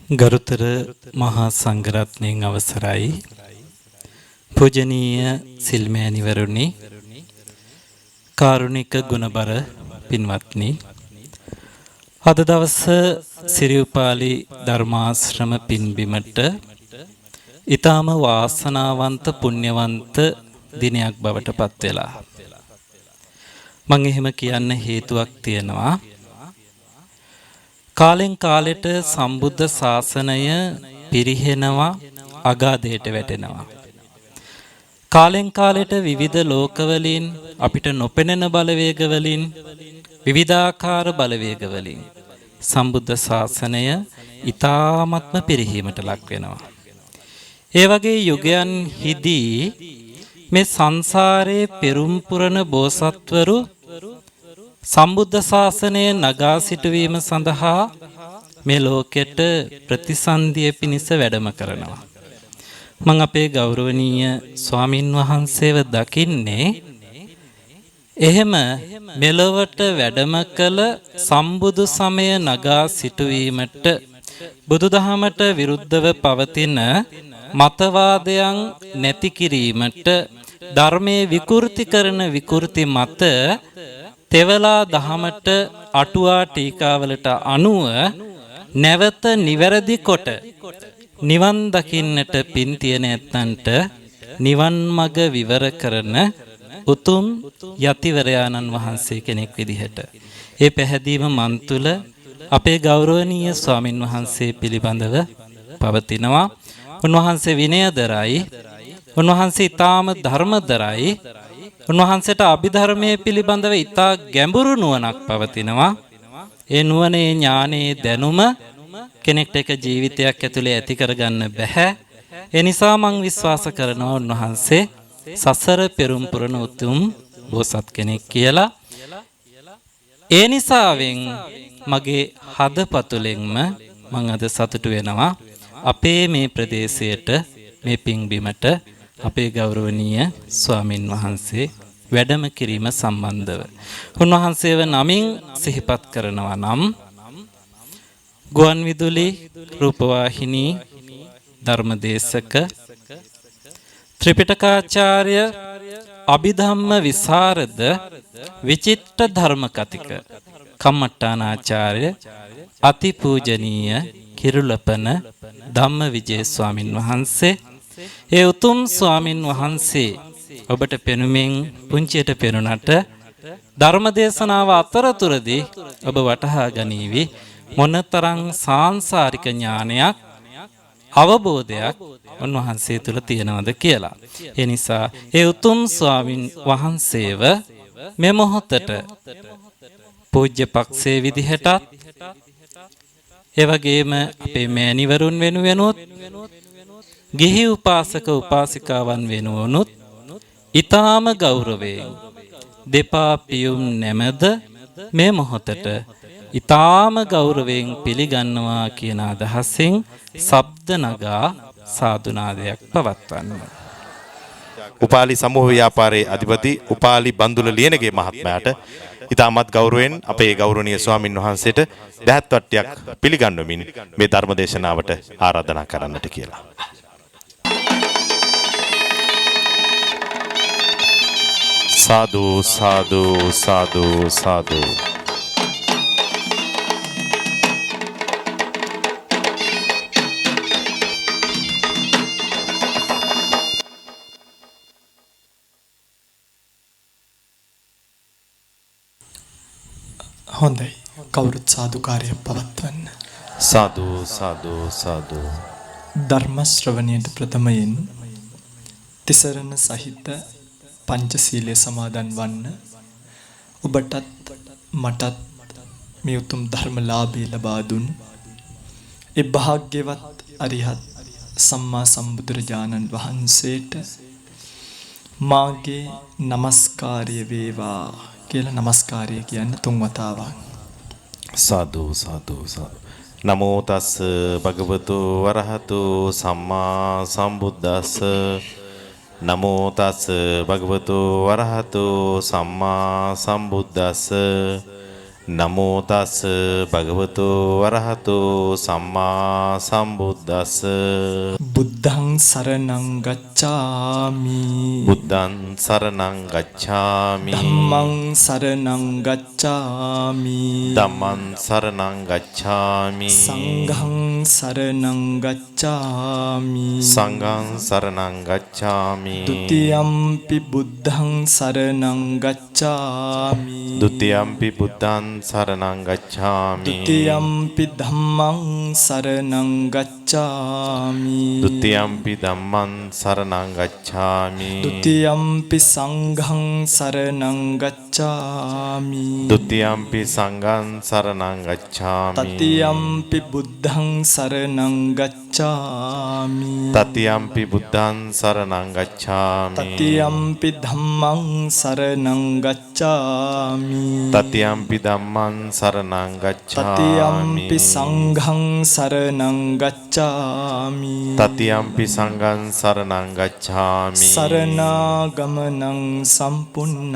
ගරුතර මහා සංඝරත්නයන් අවසරයි පූජනීය සිල්මෑණිවරුනි කාරුණික ගුණබර පින්වත්නි අද දවස සිරිඋපාලි ධර්මාශ්‍රම පින්බිමට ඊටම වාසනාවන්ත පුණ්‍යවන්ත දිනයක් බවට පත් වෙලා මම එහෙම කියන්න හේතුවක් තියෙනවා කාලෙන් කාලෙට සම්බුද්ධ ශාසනය පිරිහෙනවා අගාධයට වැටෙනවා කාලෙන් කාලෙට විවිධ ලෝකවලින් අපිට නොපෙනෙන බලවේග වලින් විවිධාකාර බලවේග වලින් සම්බුද්ධ ශාසනය ඊ타ත්ම පිරිහීමට ලක් වෙනවා ඒ වගේ යුගයන්හිදී මේ සංසාරයේ පෙරම් පුරන බෝසත්වරු සම්බුද්ධ ශාසනය නගා සිටුවීම සඳහා මේ ලෝකෙට ප්‍රතිසන්දිය පිණිස වැඩම කරනවා. මම අපේ ගෞරවනීය ස්වාමින් වහන්සේව දකින්නේ එහෙම මෙලොවට වැඩම කළ සම්බුදු සමය නගා සිටුවීමට බුදුදහමට විරුද්ධව පවතින මතවාදයන් නැති කිරීමට ධර්මයේ විකෘති කරන විකෘති මත තෙවලා දහමට අටුවා ටීකාවලට අනුව නැවත නිවැරදි කොට නිවන් දකින්නට පින් තියෙන ඇත්තන්ට නිවන් මඟ විවර කරන උතුම් යතිවරයාණන් වහන්සේ කෙනෙක් විදිහට ඒ පැහැදීම මන් තුළ අපේ ගෞරවනීය ස්වාමින් වහන්සේ පිළිබඳව පවතිනවා. උන්වහන්සේ විනයදරයි, උන්වහන්සේ ඊටාම ධර්මදරයි, උන්වහන්සේට අභිධර්මයේ පිළිබඳව ඊටා ගැඹුරු නුවණක් පවතිනවා. ඒ නුවණේ ඥානයේ දැනුම කෙනෙක්ට එක ජීවිතයක් ඇතුලේ ඇති කරගන්න බෑ. ඒ නිසා මම විශ්වාස කරනවා උන්වහන්සේ සසර පෙරම් පුරන උතුම් බෝසත් කෙනෙක් කියලා. ඒ නිසාවෙන් මගේ හදපතුලෙන්ම මම අද සතුටු වෙනවා අපේ මේ ප්‍රදේශයට මේ පිංබිමට අපේ ගෞරවනීය ස්වාමින් වහන්සේ වැඩම කිරීම සම්බන්ධව උන්වහන්සේව නමින් සිහිපත් කරනවා නම් ගුවන් විදුලි රූපවාහිනී ධර්මදේශක ත්‍රිපිටකාචාර්ය අභිධම්ම විසරද විචිත්ත ධර්ම කතික කම්මට්ටානාචාර්ය අතිපූජනීය කිරුළපන ධම්මවිජය ස්වාමින් වහන්සේ ඒ උතුම් ස්වාමින් වහන්සේ ඔබට පෙනුමින් පුංචියට පෙනුනට ධර්මදේශනාව අතරතුරදී ඔබ වටහා ගනීවි මොනතරම් සාංශාරික ඥානයක් අවබෝධයක් උන්වහන්සේ තුල තියෙනවද කියලා. ඒ නිසා ඒ උතුම් ස්වාමින් වහන්සේව මේ මොහොතට පූජ්‍ය පක්ෂයේ විදිහටත් ඒ වගේම අපේ මෑණිවරුන් වෙනුවෙනුත් ගිහි උපාසක උපාසිකාවන් වෙනුවනුත් ඊටාම ගෞරවයෙන් දෙපා පියුම් නැමෙද මේ මොහොතට ඊටාම ගෞරවයෙන් පිළිගන්නවා කියන අදහසින් ශබ්ද නගා සාදුනාදයක් පවත්වන්න. උපාලි සමූහ ව්‍යාපාරයේ අධිපති උපාලි බන්දුල ලියනගේ මහත්මයාට ඉතාමත් ගෞරවයෙන් අපේ ගෞරවනීය ස්වාමින් වහන්සේට දහත් වට්ටියක් පිළිගන්වමින් මේ ධර්ම දේශනාවට ආරාධනා කරන්නට කියලා. සාදු සාදු සාදු සාදු. හොඳයි කවුරුත් සාදුකාරයක් පවත්වන්න. සාදු සාදු සාදු. ධර්ම ශ්‍රවණයට ප්‍රථමයෙන් තිසරණ සහිත පංචශීලයේ සමාදන් වන්න ඔබටත් මටත් මේ උතුම් ධර්මලාභය ලබා දුන් ඒ භාග්‍යවත් අරිහත් සම්මා සම්බුදුරජාණන් වහන්සේට මාගේ নমස්කාරය වේවා කියලා নমස්කාරය කියන්න තුන් වතාවක්. සාදු සාදු සාදු. නමෝ තස් භගවතු වරහතු සම්මා සම්බුද්දස්ස. නමෝ තස් භගවතු වරහතු සම්මා සම්බුද්දස්ස. නමෝ තස් භගවතු වරහතෝ සම්මා සම්බුද්දස්ස බුද්ධං සරණං ගච්ඡාමි බුද්ධං සරණං ගච්ඡාමි ධම්මං සරණං ගච්ඡාමි ධම්මං සරණං ගච්ඡාමි සංඝං සරණං ගච්ඡාමි සංඝං සරණං ගච්ඡාමි ဒ ුතියම්පි බුද්ධං සරණං ගච්ඡාමි ဒုတိယံ පි බුද්ධං සරණං ගච්ඡාමි ဒ ුතියම්පි ධම්මං සරණං ගච්ඡාමි ဒုတိယံ පි ධම්මං සරණං ගච්ඡාමි ဒ ුතියම්පි සංඝං සරණං ගච්ඡාමි ဒုတိယံ පි සංඝං සරණං ගච්ඡාමි තතියම්පි බුද්ධං සරණං ගච්ඡාමි တတိယံ පි බුද්ධං සරණං ගච්ඡාමි තතියම්පි ධම්මං සරණං ගච්ඡාමි တတိယံ පි ධම්මං සරණං ගච්ඡාමි තතියම්පි සංඝං සරණං ගච්ඡාමි တတိယံ පි සංඝං සරණං ගච්ඡාමි සරණාගමනං සම්පුන්නං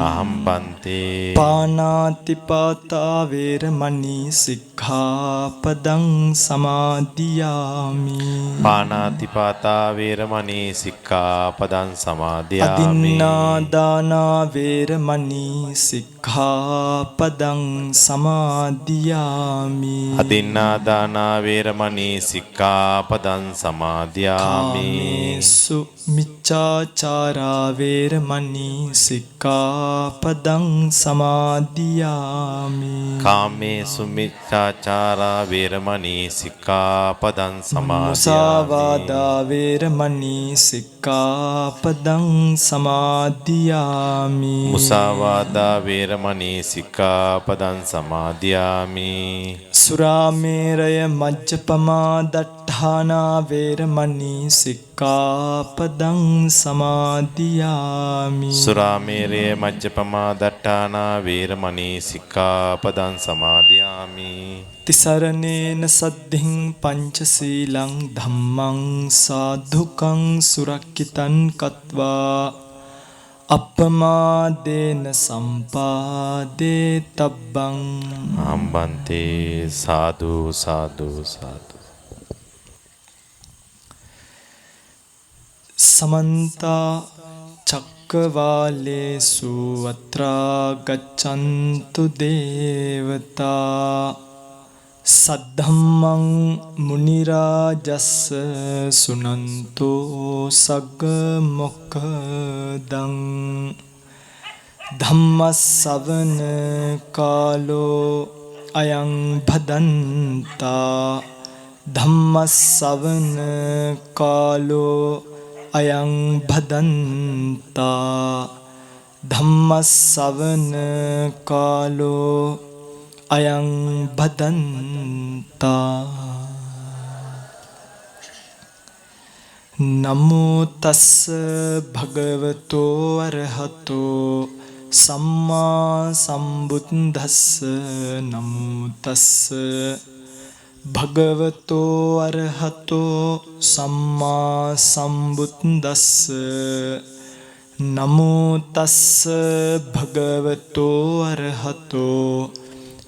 අහං බන්තේ පානාතිපාතා වේරමණී සික්ඛාපදං සමාදියාමි පානාතිපාතා වේරමණී සික්ඛාපදං සමාදියාමි අදින්නාදානා වේරමණී සික්ඛාපදං සමාදියාමි අදින්නාදානා වේරමණී සික්ඛාපදං සමාදියාමි කාමේසු මිච්ඡාචාරා වේරමණී සික්ඛාපදං සමාදියාමි කාමේසු මිච්ඡාචාරා වේරමණී සික්ඛාපදං සමාදියාමි මුසාවාදා වේරමණී සික්ඛාපදං සමාදියාමි මුසාවාදා වේරමණී සික්ඛාපදං සමාදියාමි සුරාමේරය මජ්ජපමා දට්ඨානා වේරමණී සික්ඛාපදං සමාදියාමි සුරාමේරය මජ්ජපමා දට්ඨානා වේරමණී සික්ඛාපදං සමාදියාමි තිසරණේන සද්ධින් පංචශීලං ධම්මං සාධුකං සුරක්ඛිතං කତ୍වා අප්පමාදේන සම්පාදේ තබ්බං අම්බන්තේ සාදු සාදු සාදු සමන්ත චක්කවාලේසු අත්‍රා ගච්ඡන්තු දේවතා සද්ධම්මං මුනි රාජස්ස සුනන්තෝ සග්ග මොක්ඛදං ධම්මස්සවන කාලෝ අයං භදන්තා ධම්මස්සවන කාලෝ අයං භදන්තා ධම්මස්සවන කාලෝ අයං භදන්තා නමෝ තස්ස භගවතෝ අරහතෝ සම්මා සම්බුද්දස්ස නමෝ තස්ස භගවතෝ අරහතෝ සම්මා සම්බුද්දස්ස නමෝ තස්ස භගවතෝ අරහතෝ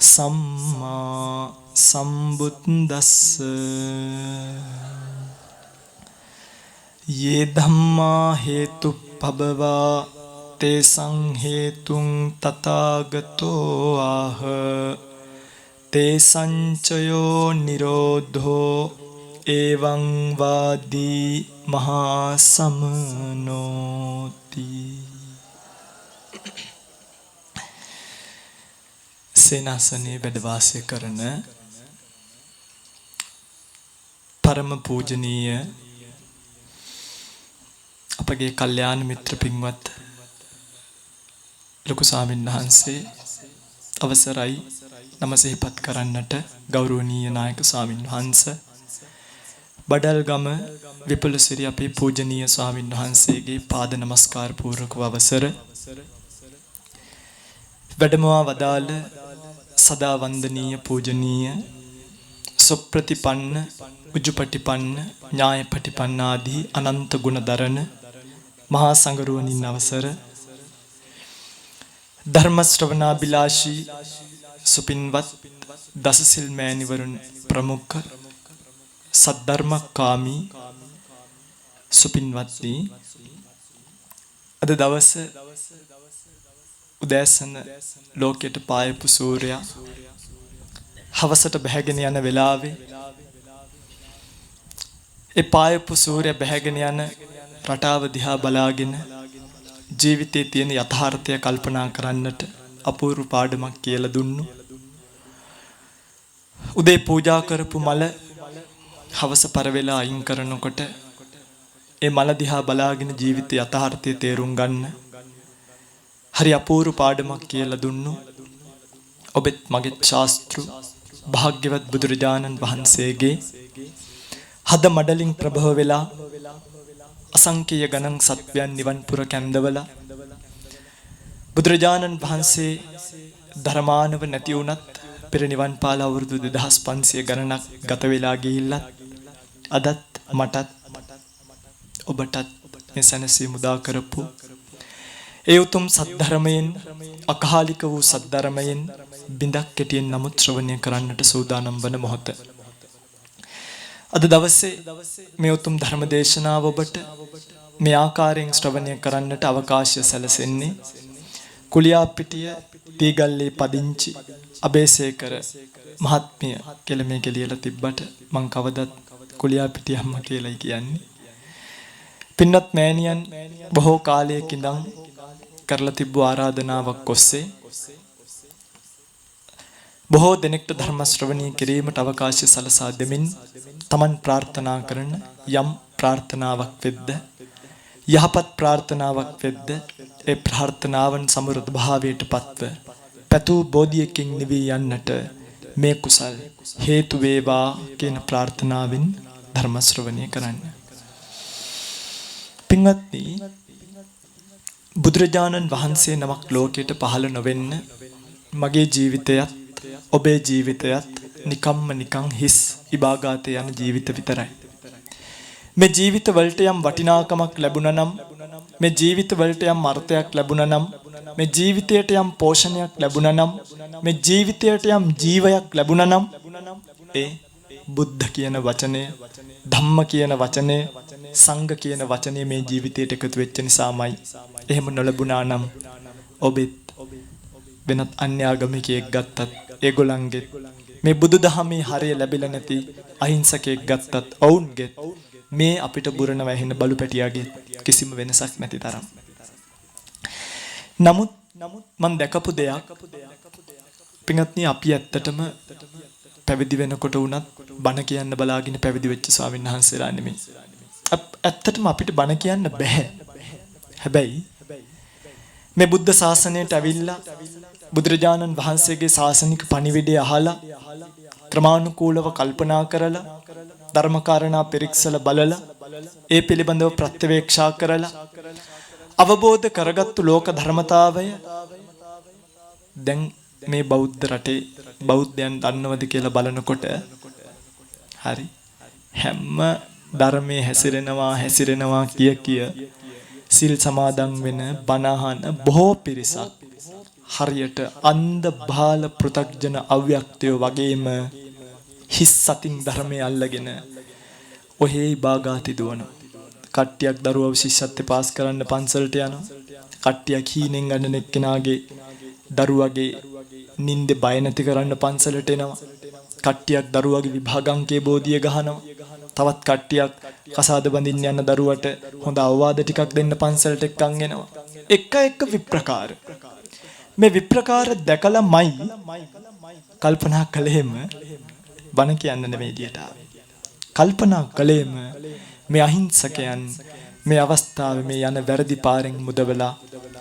සම්මා සම්බුද්දස්ස යේ ධම්මා හේතුප්පබවා තේසං හේතුං තථාගතෝ ආහ තේසංචයෝ නිරෝධෝ එවං වාදී මහා සමනෝති සේනාසනේ වැඩ වාසය කරන පරම පූජනීය අපගේ කල්යාණ මිත්‍ර පින්වත් ලොකු ස්වාමීන් වහන්සේ අවසරයි නම සිහිපත් කරන්නට ගෞරවනීය නායක ස්වාමීන් වහන්සේ බඩල්ගම විපුලසිරි අපේ පූජනීය ස්වාමීන් වහන්සේගේ පාද නමස්කාර පූර්වක අවසර වැඩමවා වදාළ සදා වන්දනීය පූජනීය සුප්‍රතිපන්න උජුපටිපන්න ඥායපටිපන්න ආදී අනන්ත ගුණ දරන මහා සංඝරුවනින් අවසර ධර්ම ශ්‍රවණාබිලාෂී සුපින්වත් දසසිල් මෑණිවරුන් ප්‍රමුඛ සද්ධර්මකාමී සුපින්වත්නි අද දවස උදෑසන ලෝකයට පායපු සූර්යයා හවසට බැහැගෙන යන වෙලාවේ ඒ පායපු සූර්යයා බැහැගෙන යන රටාව දිහා බලාගෙන ජීවිතයේ තියෙන යථාර්ථය කල්පනා කරන්නට අපූර්ව පාඩමක් කියලා දුන්නු. උදේ පූජා කරපු මල හවස පර වෙලා අයින් කරනකොට ඒ මල දිහා බලාගෙන ජීවිතයේ යථාර්ථය තේරුම් ගන්න හරි අපූර්ව පාඩමක් කියලා දුන්නු. ඔබත් මගේ ශාස්ත්‍රු භාග්‍යවත් බුදුරජාණන් වහන්සේගේ හද මඩලින් ප්‍රභව වෙලා අසංකේය ගණන් සත්වයන් නිවන් පුර කැඳවලා බුදුරජාණන් වහන්සේ ධර්මානව නැති වුණත් පෙර නිවන් පාල අවුරුදු 2500 ගණනක් ගත වෙලා ගිහිල්ලත් අදත් මටත් ඔබටත් මේ සැනසීම උදා කරපු ඒ උතුම් සද්ධර්මයෙන් අකාලික වූ සද්ධර්මයෙන් බිඳක් කෙටියෙන් නමුත් ශ්‍රවණය කරන්නට සූදානම් වන මොහොත. අද දවසේ මේ උතුම් ධර්ම දේශනාව ඔබට මේ ආකාරයෙන් ශ්‍රවණය කරන්නට අවකාශය සැලසෙන්නේ කුලියාපිටිය තීගල්ලේ පදිංචි අබේසේකර මහත්මිය කියලා මේක ලියලා තිබ්බට මං කවදත් කුලියාපිටිය අම්මා කියලායි කියන්නේ. පින්වත් මෑණියන් බොහෝ කාලයක ඉඳන් කරලා තිබ්බ ආරාධනාවක් ඔස්සේ බොහෝ දෙනෙක්ට ධර්ම ශ්‍රවණය කිරීමට අවකාශය සලසා දෙමින් තමන් ප්‍රාර්ථනා කරන යම් ප්‍රාර්ථනාවක් වෙද්ද යහපත් ප්‍රාර්ථනාවක් වෙද්ද ඒ ප්‍රාර්ථනාවන් සමෘද්ධ භාවයට පත්ව පැතු බෝධියකින් නිවී යන්නට මේ කුසල් හේතු වේවා කියන ප්‍රාර්ථනාවෙන් ධර්ම ශ්‍රවණය කරන්න. පින්වත්නි, බුදුරජාණන් වහන්සේ නමක් ලෝකයට පහළ නොවෙන්න මගේ ජීවිතයත් ඔබේ ජීවිතයත් නිකම්ම නිකං හිස් ඉබාගාතේ යන ජීවිත විතරයි. මේ ජීවිත වලට යම් වටිනාකමක් ලැබුණා නම්, මේ ජීවිත වලට යම් අර්ථයක් ලැබුණා නම්, මේ ජීවිතයට යම් පෝෂණයක් ලැබුණා නම්, මේ ජීවිතයට යම් ජීවයක් ලැබුණා නම් ඒ බුද්ධ කියන වචනය, ධම්ම කියන වචනය, සංඝ කියන වචනය මේ ජීවිතයට එකතු වෙච්ච නිසාමයි. එහෙම නොලැබුණා නම් ඔබෙත් වෙනත් අන්‍ය ආගමිකයෙක් ගත්තත් ඒගොල්ලන්ගේ මේ බුදුදහමේ හරය ලැබිලා නැති අහිංසකයෙක් ගත්තත් ඔවුන්ගේ මේ අපිට බුරණ වැහෙන බලු පැටියාගේ කිසිම වෙනසක් නැති තරම්. නමුත් මම දැකපු දෙයක්, පින්වත්නි, අපි ඇත්තටම පැවිදි වෙනකොට වුණත් බණ කියන්න බලාගෙන පැවිදි වෙච්ච ස්වාමීන් වහන්සේලා නෙමෙයි. ඇත්තටම අපිට බණ කියන්න බෑ. හැබැයි මේ බුද්ධ ශාසනයට ඇවිල්ලා බුදුරජාණන් වහන්සේගේ ශාසනික පණිවිඩය අහලා ක්‍රමානුකූලව කල්පනා කරලා ධර්මකාරණා පරික්සල බලලා ඒ පිළිබඳව ප්‍රත්‍යවේක්ෂා කරලා අවබෝධ කරගත්තු ලෝක ධර්මතාවය දැන් මේ බෞද්ධ රටේ බෞද්ධයන් දන්නවද කියලා බලනකොට හරි හැම ධර්මයේ හැසිරෙනවා කිය සිල් සමාදන් වෙන බණහන බොහෝ පිරිසක් හරියට අන්ධ බාල පෘථග්ජන අව්‍යක්තයෝ වගේම හිස් සතින් ධර්මයේ අල්ලගෙන ඔහේ භාගාති දුවන කට්ටියක් දරුවව ශිෂ්‍යත්ව පාස් කරන්න පන්සලට යනවා. කට්ටියක් හීනෙන් ගන්න එක්කෙනාගේ දරුවගේ නිින්දේ බය නැති කරන්න පන්සලට එනවා. කට්ටියක් දරුවගේ විභාගංකේ බෝධිය ගහනවා. තවත් කට්ටියක් කසාද බඳින්න යන දරුවට හොඳ අවවාද ටිකක් දෙන්න පන්සලට එක්කන් එනවා. එක විප්‍රකාර. මේ විප්‍රකාර දැකලාමයි කල්පනා කළේම බණ කියන්න නෙමෙයි එළියට ආවේ. කල්පනා කළේම මේ අහිංසකයන් මේ අවස්ථාවේ මේ යන වැරදි පාරෙන් මුදවලා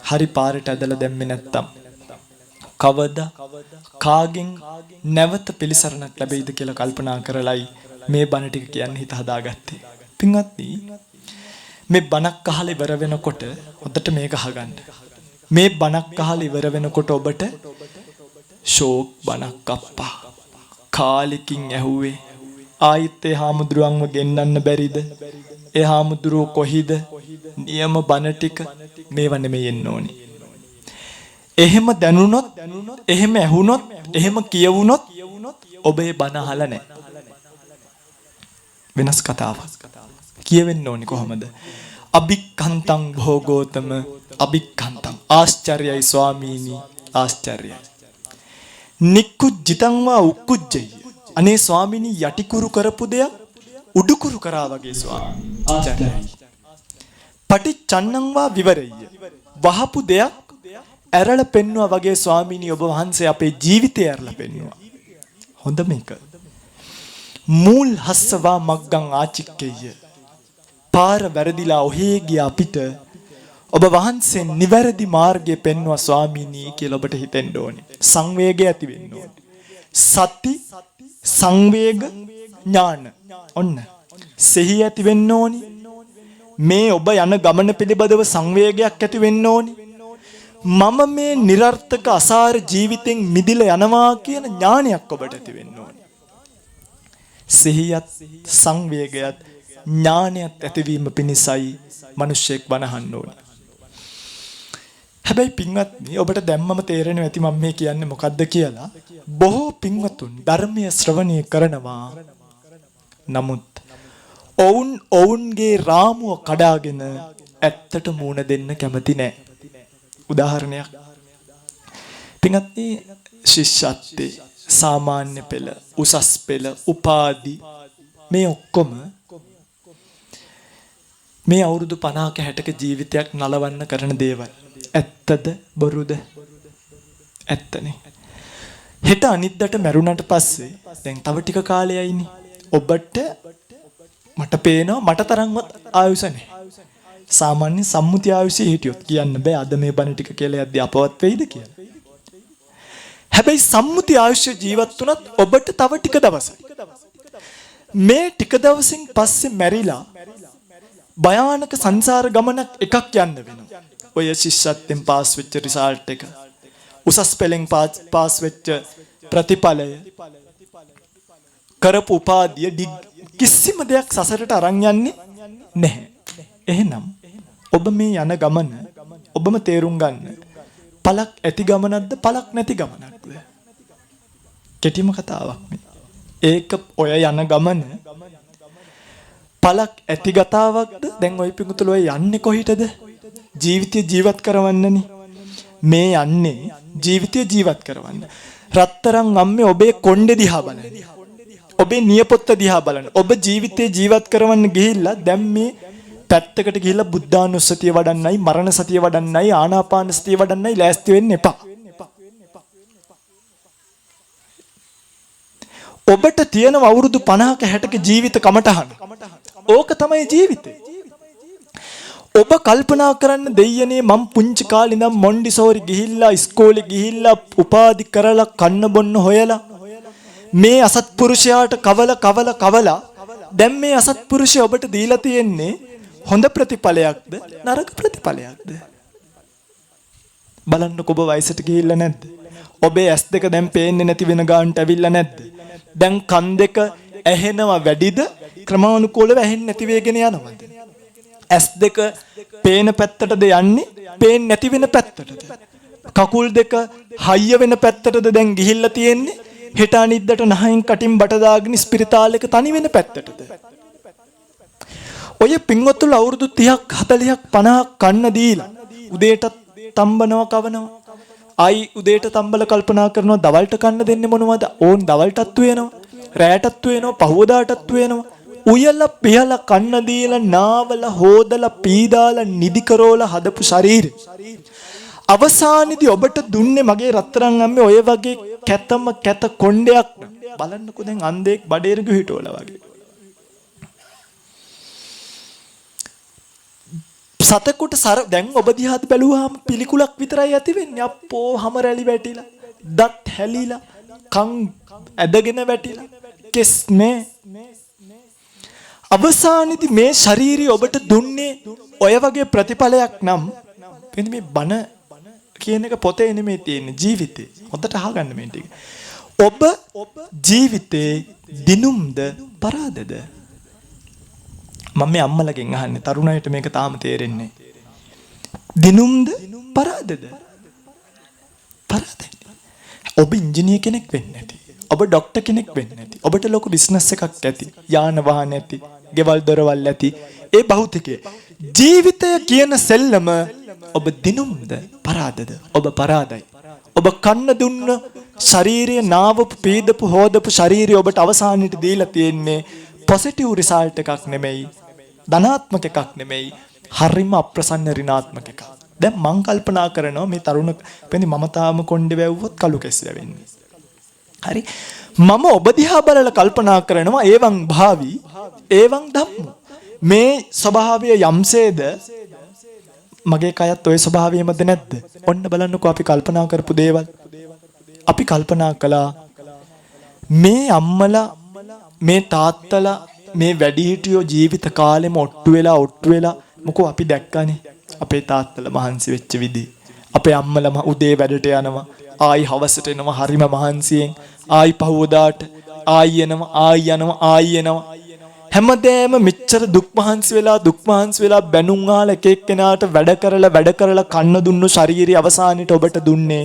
හරි පාරට ඇදලා දැම්මේ නැත්තම් කවදා කාගෙන් නැවත පිළිසරණක් ලැබෙයිද කියලා කල්පනා කරලයි මේ බණ ටික කියන්න හිත හදාගත්තේ. පින්වත්නි, මේ බණක් අහලා ඉවර වෙනකොට හොඳට මේක අහගන්න. මේ බණක් අහලා ඉවර වෙනකොට ඔබට ෂෝක් බණක් අප්පා කාලෙකින් ඇහුවේ ආයිත් ඒ හාමුදුරුවන්ව ගෙන්නන්න බැරිද? ඒ හාමුදුරුවෝ කොහිද? නියම බණ ටික මේව නෙමෙයි එන්න ඕනේ. එහෙම දැනුනොත්, එහෙම ඇහුනොත්, එහෙම කියවුනොත් ඔබේ බණ අහලා නැහැ. වෙනස් කතාවක්. කියවෙන්න ඕනි කොහොමද? අභික්ඛන්තං භෝගෝතම අභික්ඛන්තං ආශ්චර්යයි ස්වාමීනි ආශ්චර්යයි. නික්කුජ්ජිතං වා උක්කුජ්ජය. අනේ ස්වාමීනි යටිකුරු කරපු දෙයක් උඩුකුරු කරා වගේ ස්වාමීනි ආශ්චර්යයි. පටිච්චන්නං වා විවරෙය්‍ය. වහපු දෙයක් ඇරලා පෙන්නවා වගේ ස්වාමීනි ඔබ වහන්සේ අපේ ජීවිතය ඇරලා පෙන්නවා. හොඳ මේක. මූල් හස්සවා මග්ගං ආචික්කෙය්‍ය. පාර වැරදිලා ඔහේ ගිය අපිට ඔබ වහන්සේ නිවැරදි මාර්ගය පෙන්වුවා ස්වාමීනි කියලා ඔබට හිතෙන්න ඕනේ. සංවේගය ඇති වෙන්න ඕනේ. සති සංවේග ඥාන. ඔන්න. සිහිය ඇති වෙන්න ඕනේ. මේ ඔබ යන ගමන පිළිබඳව සංවේගයක් ඇති වෙන්න ඕනේ. මම මේ નિરර්ථක අසාර ජීවිතෙන් මිදිලා යනවා කියන ඥානයක් ඔබට ඇති වෙන්න ඕනේ. සිහියත් සංවේගයත් ඥානයත් ඇතිවීම පිණිසයි මිනිස්සෙක් වනහන්න ඕනේ. හැබැයි පින්වත්නි ඔබට දැම්මම තේරෙනවා ඇති මම මේ කියන්නේ මොකද්ද කියලා. බොහෝ පින්වතුන් ධර්මයේ ශ්‍රවණය කරනවා. නමුත් ඔවුන්ගේ රාමුව කඩාගෙන ඇත්තට මූණ දෙන්න කැමති නැහැ. උදාහරණයක්. පින්වත්නි ශිෂ්‍යත්වයේ සාමාන්‍ය පෙළ, උසස් පෙළ, උපාධි මේ ඔක්කොම මේ අවුරුදු 50ක 60ක ජීවිතයක් නලවන්න කරන දේවල්. ඇත්තද බොරුද? ඇත්තනේ. හෙට අනිද්දාට මැරුණාට පස්සේ දැන් තව ටික කාලයයිනේ. ඔබට මට පේනවා මට තරම්වත් ආයුෂ නැහැ. සාමාන්‍ය සම්මුති ආයුෂය හිටියොත් කියන්න බෑ අද මේ බණ ටික කියලා යද්දී අපවත් වෙයිද කියලා. හැබැයි සම්මුති ආයුෂ ජීවත් වුණත් ඔබට තව ටික දවසයි. මේ ටික දවසින් පස්සේ මැරිලා භයානක සංසාර ගමනක් එකක් යන්න වෙනවා. ඔය ශිෂ්‍යත්වෙන් පාස් වෙච්ච රිසල්ට් එක, උසස් පෙළෙන් පාස් වෙච්ච ප්‍රතිඵලය, කරපු උපාධිය කිසිම දෙයක් සසරට අරන් යන්නේ නැහැ. එහෙනම් ඔබ මේ යන ගමන ඔබම තේරුම් ගන්න. පළක් ඇති ගමනක්ද පළක් නැති ගමනක්ද? කෙටිම කතාවක් මේ. ඒක ඔය යන ගමන පළක් ඇති ගතාවක්ද? දැන් ඔය පිඟුතුල ඔය යන්නේ කොහිටද? ජීවිතය ජීවත් කරවන්නනේ. මේ යන්නේ ජීවිතය ජීවත් කරවන්න. රත්තරන් අම්මේ ඔබේ කොණ්ඩේ දිහා බලන්න. ඔබේ නියපොත්ත දිහා බලන්න. ඔබ ජීවිතේ ජීවත් කරවන්න ගිහිල්ලා දැන් මේ පැත්තකට ගිහිල්ලා බුද්ධානුස්සතිය වඩන්නයි, මරණ සතිය වඩන්නයි, ආනාපාන සතිය වඩන්නයි ලෑස්ති වෙන්න එපා. ඔබට තියෙන අවුරුදු 50ක 60ක ජීවිත කමටහන. ඕක තමයි ජීවිතේ. ඔබ කල්පනා කරන්න දෙයියනේ මම පුංචි කාලේ ඉඳන් මොන්ඩිසෝරි ගිහිල්ලා ඉස්කෝලේ ගිහිල්ලා උපාධි කරලා කන්න බොන්න හොයලා මේ අසත්පුරුෂයාට කවලා දැන් මේ අසත්පුරුෂය ඔබට දීලා තියෙන්නේ හොඳ ප්‍රතිඵලයක්ද නරක ප්‍රතිඵලයක්ද? බලන්නකො ඔබ වයසට ගිහිල්ලා නැද්ද? ඔබේ ඇස් දෙක දැන් පේන්නේ නැති වෙන ගානට ඇවිල්ලා නැද්ද? දැන් කන් දෙක ඇහෙනවා වැඩිද ක්‍රමානුකූලව ඇහෙන්නේ නැති වෙගෙන යනවද? ඇස් දෙක පේන පැත්තටද යන්නේ පේන්නේ නැති වෙන පැත්තටද? කකුල් දෙක හයිය වෙන පැත්තටද දැන් ගිහිල්ලා තියෙන්නේ හෙට අනිද්දට නහයෙන් කටින් බට දාගෙන ස්පිරිතාලෙක තනි වෙන පැත්තටද? ඔය පින්වත්තුල අවුරුදු 30ක් 40ක් 50ක් කන්න දීලා උදේට තම්බනවා කවනවා. ආයි උදේට තම්බල කල්පනා කරනවා දවල්ට කන්න දෙන්නේ මොනවද? ඕන් දවල්ටත් වෙනවා, රැයටත් වෙනවා, පහුවදාටත් වෙනවා. උයලා පිහලා කන්න දීලා නාවලා හොදලා පීදාලා නිදි කරෝලා හදපු ශරීරය අවසානයේදී ඔබට දුන්නේ මගේ රත්තරන් අම්මේ ඔය වගේ කැත කොණ්ඩයක්. බලන්නකෝ දැන් අන්දේක් බඩේරගු හිටවලා වගේ. සතෙකුට දැන් ඔබ දිහාත් බැලුවාම පිළිකුලක් විතරයි ඇති වෙන්නේ. අප්පෝ හැම රැලි වැටිලා, දත් හැලිලා, කන් ඇදගෙන වැටිලා, කෙස් මේ අවසානයේදී මේ ශාරීරිය ඔබට දුන්නේ ඔය වගේ ප්‍රතිඵලයක් නම් මේ බණ කියන එක පොතේ නෙමෙයි තියෙන්නේ ජීවිතේ. හොඳට අහගන්න මේ ටික. ඔබ ජීවිතේ දිනුම්ද පරාදද? මම මේ අම්මලගෙන් අහන්නේ තරුණයිට මේක තාම තේරෙන්නේ. දිනුම්ද පරාදද? පරාදයි. ඔබ ඉංජිනේර කෙනෙක් වෙන්න ඇති. ඔබ ડોක්ටර් කෙනෙක් වෙන්න ඇති. ඔබට ලොකු බිස්නස් එකක් ඇති. යාන වාහන ඇති. ගෙවල් දොරවල් ඇති. ඒ භෞතිකය. ජීවිතය කියන සෙල්ලම ඔබ දිනුම්ද පරාදද? ඔබ පරාදයි. ඔබ කන්න දුන්න ශාරීරිය නාවපු පීදපු හොදපු ශාරීරිය ඔබට අවසානයේදී දීලා තියෙන්නේ පොසිටිව් රිසල්ට් එකක් නෙමෙයි. ධනාත්මක එකක් නෙමෙයි. හරිම අප්‍රසන්න ඍණාත්මක එකක්. දැන් මං කල්පනා කරනවා මේ තරුණ පෙනි මම තාම කොණ්ඩේ වැවුවොත් කළු කෙස් වෙන්නේ. හරි මම ඔබ දිහා බලලා කල්පනා කරනවා ඒවං භාවි ඒවං ධම්ම මේ ස්වභාවය යම්සේද මගේ කයත් ওই ස්වභාවයමද නැද්ද? ඔන්න බලන්නකෝ අපි කල්පනා කරපු දේවල්. අපි කල්පනා කළා මේ අම්මලා මේ තාත්තලා මේ වැඩිහිටියෝ ජීවිත කාලෙම ඔට්ටු වෙලා මොකෝ අපි දැක්කනේ අපේ තාත්තලා මහන්සි වෙච්ච විදිහ. අපේ අම්මලා උදේ වැඩට යනවා ආයි හවසට එනවා හරිම මහන්සියෙන් ආයි පහුවදාට ආයි එනවා හැමදේම මෙච්චර දුක් මහන්සි වෙලා බැනුම් ආලා එක එක්කෙනාට වැඩ කරලා කන්න දුන්නු ශාරීරිය අවසානෙට ඔබට දුන්නේ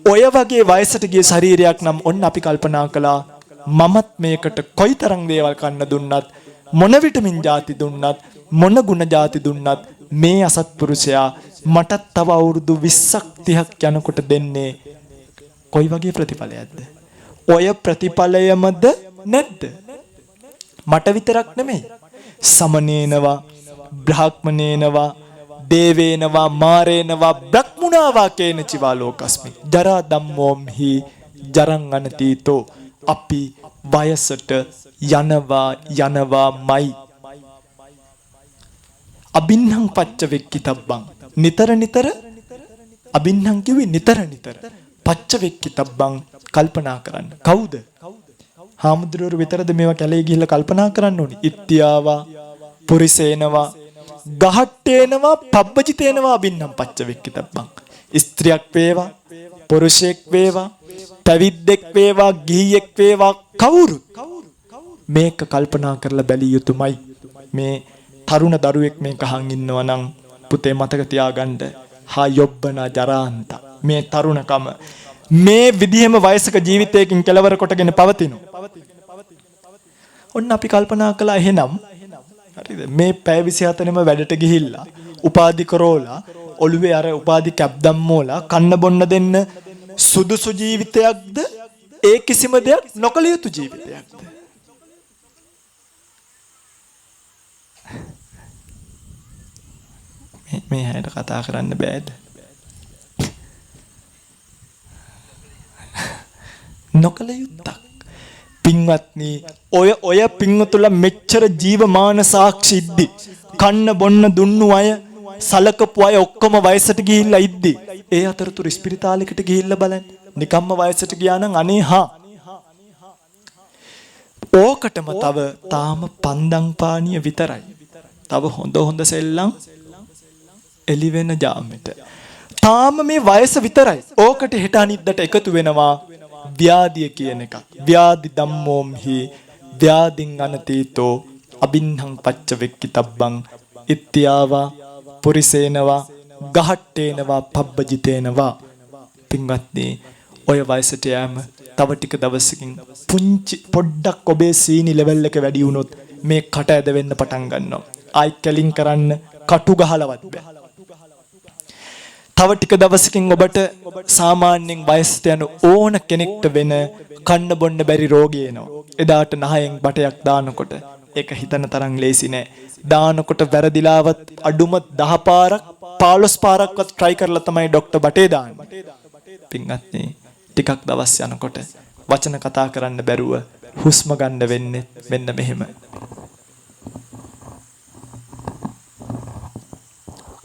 ඔය වගේ වයසට ගිය ශරීරයක් නම් ඔන්න අපි කල්පනා කළා මමත් මේකට කොයිතරම් දේවල් කන්න දුන්නත් මොන විටමින් ಜಾති දුන්නත් මොන ගුණ ಜಾති දුන්නත් මේ අසත්පුරුෂයා මටත් තව අවුරුදු 20ක් 30ක් යනකොට දෙන්නේ කොයි වගේ ප්‍රතිඵලයක්ද? ඔය ප්‍රතිඵලයමද නැද්ද? මට විතරක් නෙමෙයි. සමනේනවා, බ්‍රාහ්මනේනවා, දේවේනවා, මාරේනවා, බ්‍රහ්මුණාවා කේන චිවා ලෝකස්මි. ජරා ධම්මෝම්හි ජරං අනතීතෝ. අපි වයසට යනවාමයි. අබින්හං පච්ච වෙක්කිතබ්බං. නිතර අබින්හං කිව්වේ නිතර පච්ච වෙක්කිතබ්බං කල්පනා කරන්න. කවුද? හාමුදුරුවෝ විතරද මේවා කැලේ ගිහිල්ලා කල්පනා කරන්න ඕනි? ඉත්‍යාවා, පුරිසේනවා, ගහට්ටේනවා, පබ්බජිතේනවා අබින්හං පච්ච වෙක්කිතබ්බං. ස්ත්‍රියක් වේවා, පුරුෂයෙක් වේවා, පැවිද්දෙක් වේවා, ගිහියෙක් වේවා කවුරුත් මේක කල්පනා කරලා බැලිය යුතුමයි. මේ තරුණ දරුවෙක් මේක අහන් ඉන්නවා නම් පුතේ මතක තියාගන්න හා යොබ්බන ජරාන්ත මේ තරුණකම මේ විදිහෙම වයසක ජීවිතයකින් කෙලවර කොටගෙන පවතිනවා. ඔන්න අපි කල්පනා කළා එහෙනම් හරිද මේ පැය 24ෙම වැඩට ගිහිල්ලා උපාධි කරෝලා ඔළුවේ අර උපාධි කැප් දැම්මෝලා කන්න බොන්න දෙන්න සුදුසු ජීවිතයක්ද ඒ කිසිම දෙයක් නොකළ යුතු ජීවිතයක්ද? මේ හැට කතා කරන්න බෑද? නොකළ යුත්තක්. පින්වත්නි ඔය පින්වතුලා මෙච්චර ජීවමාන සාක්ෂිද්දි කන්න බොන්න දුන්නු අය සලකපු අය ඔක්කොම වයසට ගිහිල්ලා ඉද්දි ඒ අතරතුර ස්පිරිතාලෙකට ගිහිල්ලා බලන්න. නිකම්ම වයසට ගියා නම් අනේ හා ඕකටම තව තාම පන්දම් පානිය විතරයි. තව හොඳ සෙල්ලම් එලි වෙන ජාමෙට. තාම මේ වයස විතරයි. ඕකට හෙට අනිද්දට එකතු වෙනවා ව්‍යාධිය කියන එක. ව්‍යාධි ධම්මෝම්හි ව්‍යාධින් අනතීතෝ අබින්හං පච්ච වෙක්කිතබ්බං ඉත්‍යාවා පුරිසේනවා ගහට්ටේනවා පබ්බජිතේනවා. පින්වත්නි ඔය වයසට යෑම තව ටික දවසකින් පුංචි පොඩ්ඩක් ඔබේ සීනි ලෙවල් එක වැඩි වුණොත් මේ කට ඇද වෙන්න පටන් ගන්නවා. ආයි කැලින් කරන්න කටු ගහලවත් බෑ. තව ටික දවසකින් ඔබට සාමාන්‍යයෙන් වයසට යන ඕන කෙනෙක්ට වෙන කන්න බොන්න බැරි රෝගය එනවා. එදාට නහයෙන් බටයක් දානකොට ඒක හිතන තරම් ලේසි නෑ. දානකොට වැරදිලාවත් අඩුම 10 පාරක් 15 පාරක්වත් try කරලා තමයි ડોක්ටර් බටේ දාන්නේ. පින්වත්නි ටිකක් දවස් යනකොට වචන කතා කරන්න බැරුව හුස්ම ගන්න වෙන්නේ මෙන්න මෙහෙම.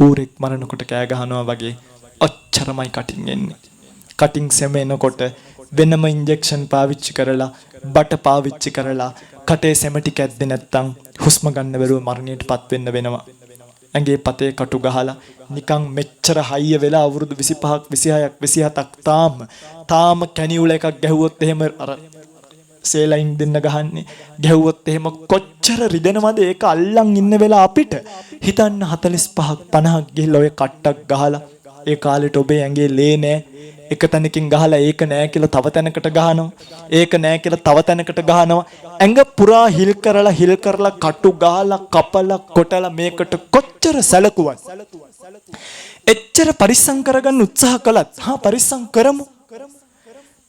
ඌරෙක් මරනකොට කෑ ගහනවා වගේ ඔච්චරමයි කටින් එන්නේ. කටින් සෙමෙනකොට වෙනම ඉන්ජෙක්ෂන් පාවිච්චි කරලා බට පාවිච්චි කරලා කටේ සෙම ටික ඇද්දේ නැත්තම් හුස්ම ගන්න බැරුව මරණයටපත් වෙන්න වෙනවා. ඇඟේ පතේ කටු ගහලා නිකන් මෙච්චර හයිය වෙලා අවුරුදු 25ක් 26ක් 27ක් තාම කැනියුල එකක් ගැහුවොත් එහෙම අර සේලයින් දෙන්න ගහන්නේ ගැහුවොත් එහෙම කොච්චර රිදෙනවද ඒක අල්ලන් ඉන්න වෙලා අපිට හිතන්න 45ක් 50ක් ගිහිල්ලා ඔය කට්ටක් ගහලා ඒ කාලෙට ඔබේ ඇඟේ ලේ නෑ එක තැනකින් ගහලා ඒක නෑ කියලා තව තැනකට ගහනවා. ඒක නෑ කියලා තව තැනකට ගහනවා. ඇඟ පුරා හිල් කරලා කටු ගහලා කපලා කොටලා මේකට කොච්චර සැලකුවත් එච්චර පරිස්සම් කරගන්න උත්සාහ කළත් පරිස්සම් කරමු.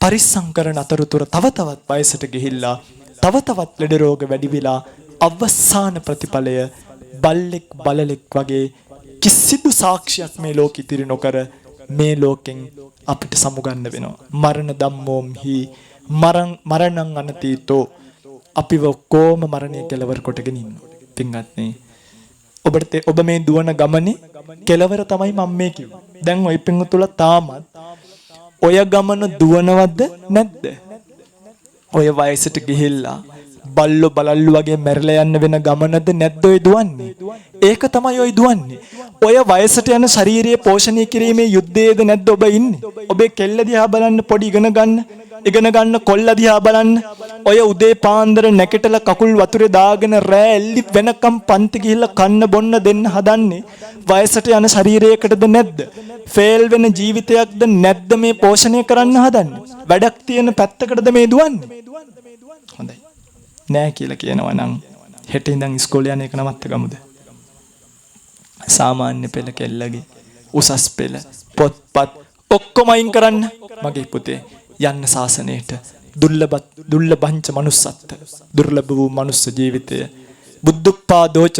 පරිස්සම් කරන අතරතුර තව තවත් වයසට ගිහිල්ලා තව තවත් ලෙඩ රෝග වැඩි වෙලා අවසාන ප්‍රතිඵලය බල්ලෙක් බලලෙක් වගේ කිසිදු සාක්ෂියක් මේ ලෝකෙ ඉතිරි නොකර මේ ලෝකෙන් අපිට සමුගන්න වෙනවා. මරණ ධම්මෝම්හි මරණං අනතීතෝ අපිව කොම මරණය කෙලවර කොටගෙන ඉන්නවා. පින්වත්නි ඔබ මේ දුවන ගමනේ කෙලවර තමයි මම මේ කිව්වේ. දැන් ඔය පින්තුල තාමත් ඔය ගමන දුවනවද නැද්ද? ඔය වයසට ගිහිල්ලා බල්ලෝ බලල්ලු වගේ මැරිලා යන්න වෙන ගමනද නැද්ද ඔය දුවන්නේ? ඒක තමයි ඔය දුවන්නේ. ඔය වයසට යන ශාරීරික පෝෂණය කිරීමේ යුද්ධයේද නැද්ද ඔබ ඉන්නේ? ඔබේ කෙල්ල දිහා බලන්න, පොඩි ඉගෙන ගන්න කොල්ල දිහා බලන්න. ඔය උදේ පාන්දර නැකටලා කකුල් වතුරේ දාගෙන රෑ එල්ලි වෙනකම් පන්ති ගිහිල්ලා කන්න බොන්න දෙන්න හදන්නේ වයසට යන ශරීරයකටද නැද්ද? ෆේල් වෙන ජීවිතයක්ද නැද්ද මේ පෝෂණය කරන්න හදන්නේ? වැඩක් තියෙන පැත්තකටද මේ දුවන්නේ? හොඳයි. නෑ කියලා කියනවා නම් හෙට ඉඳන් ඉස්කෝලේ යන එක නවත්ත ගමුද? සාමාන්‍ය පෙළ කෙල්ලගේ උසස් පෙළ පොත්පත් ඔක්කොම අයින් කරන්න. මගේ පුතේ යන්න ශාසනයට දුර්ලභංච manussත්ත දුර්ලභ වූ මනුස්ස ජීවිතය බුද්ධුප්පාදෝච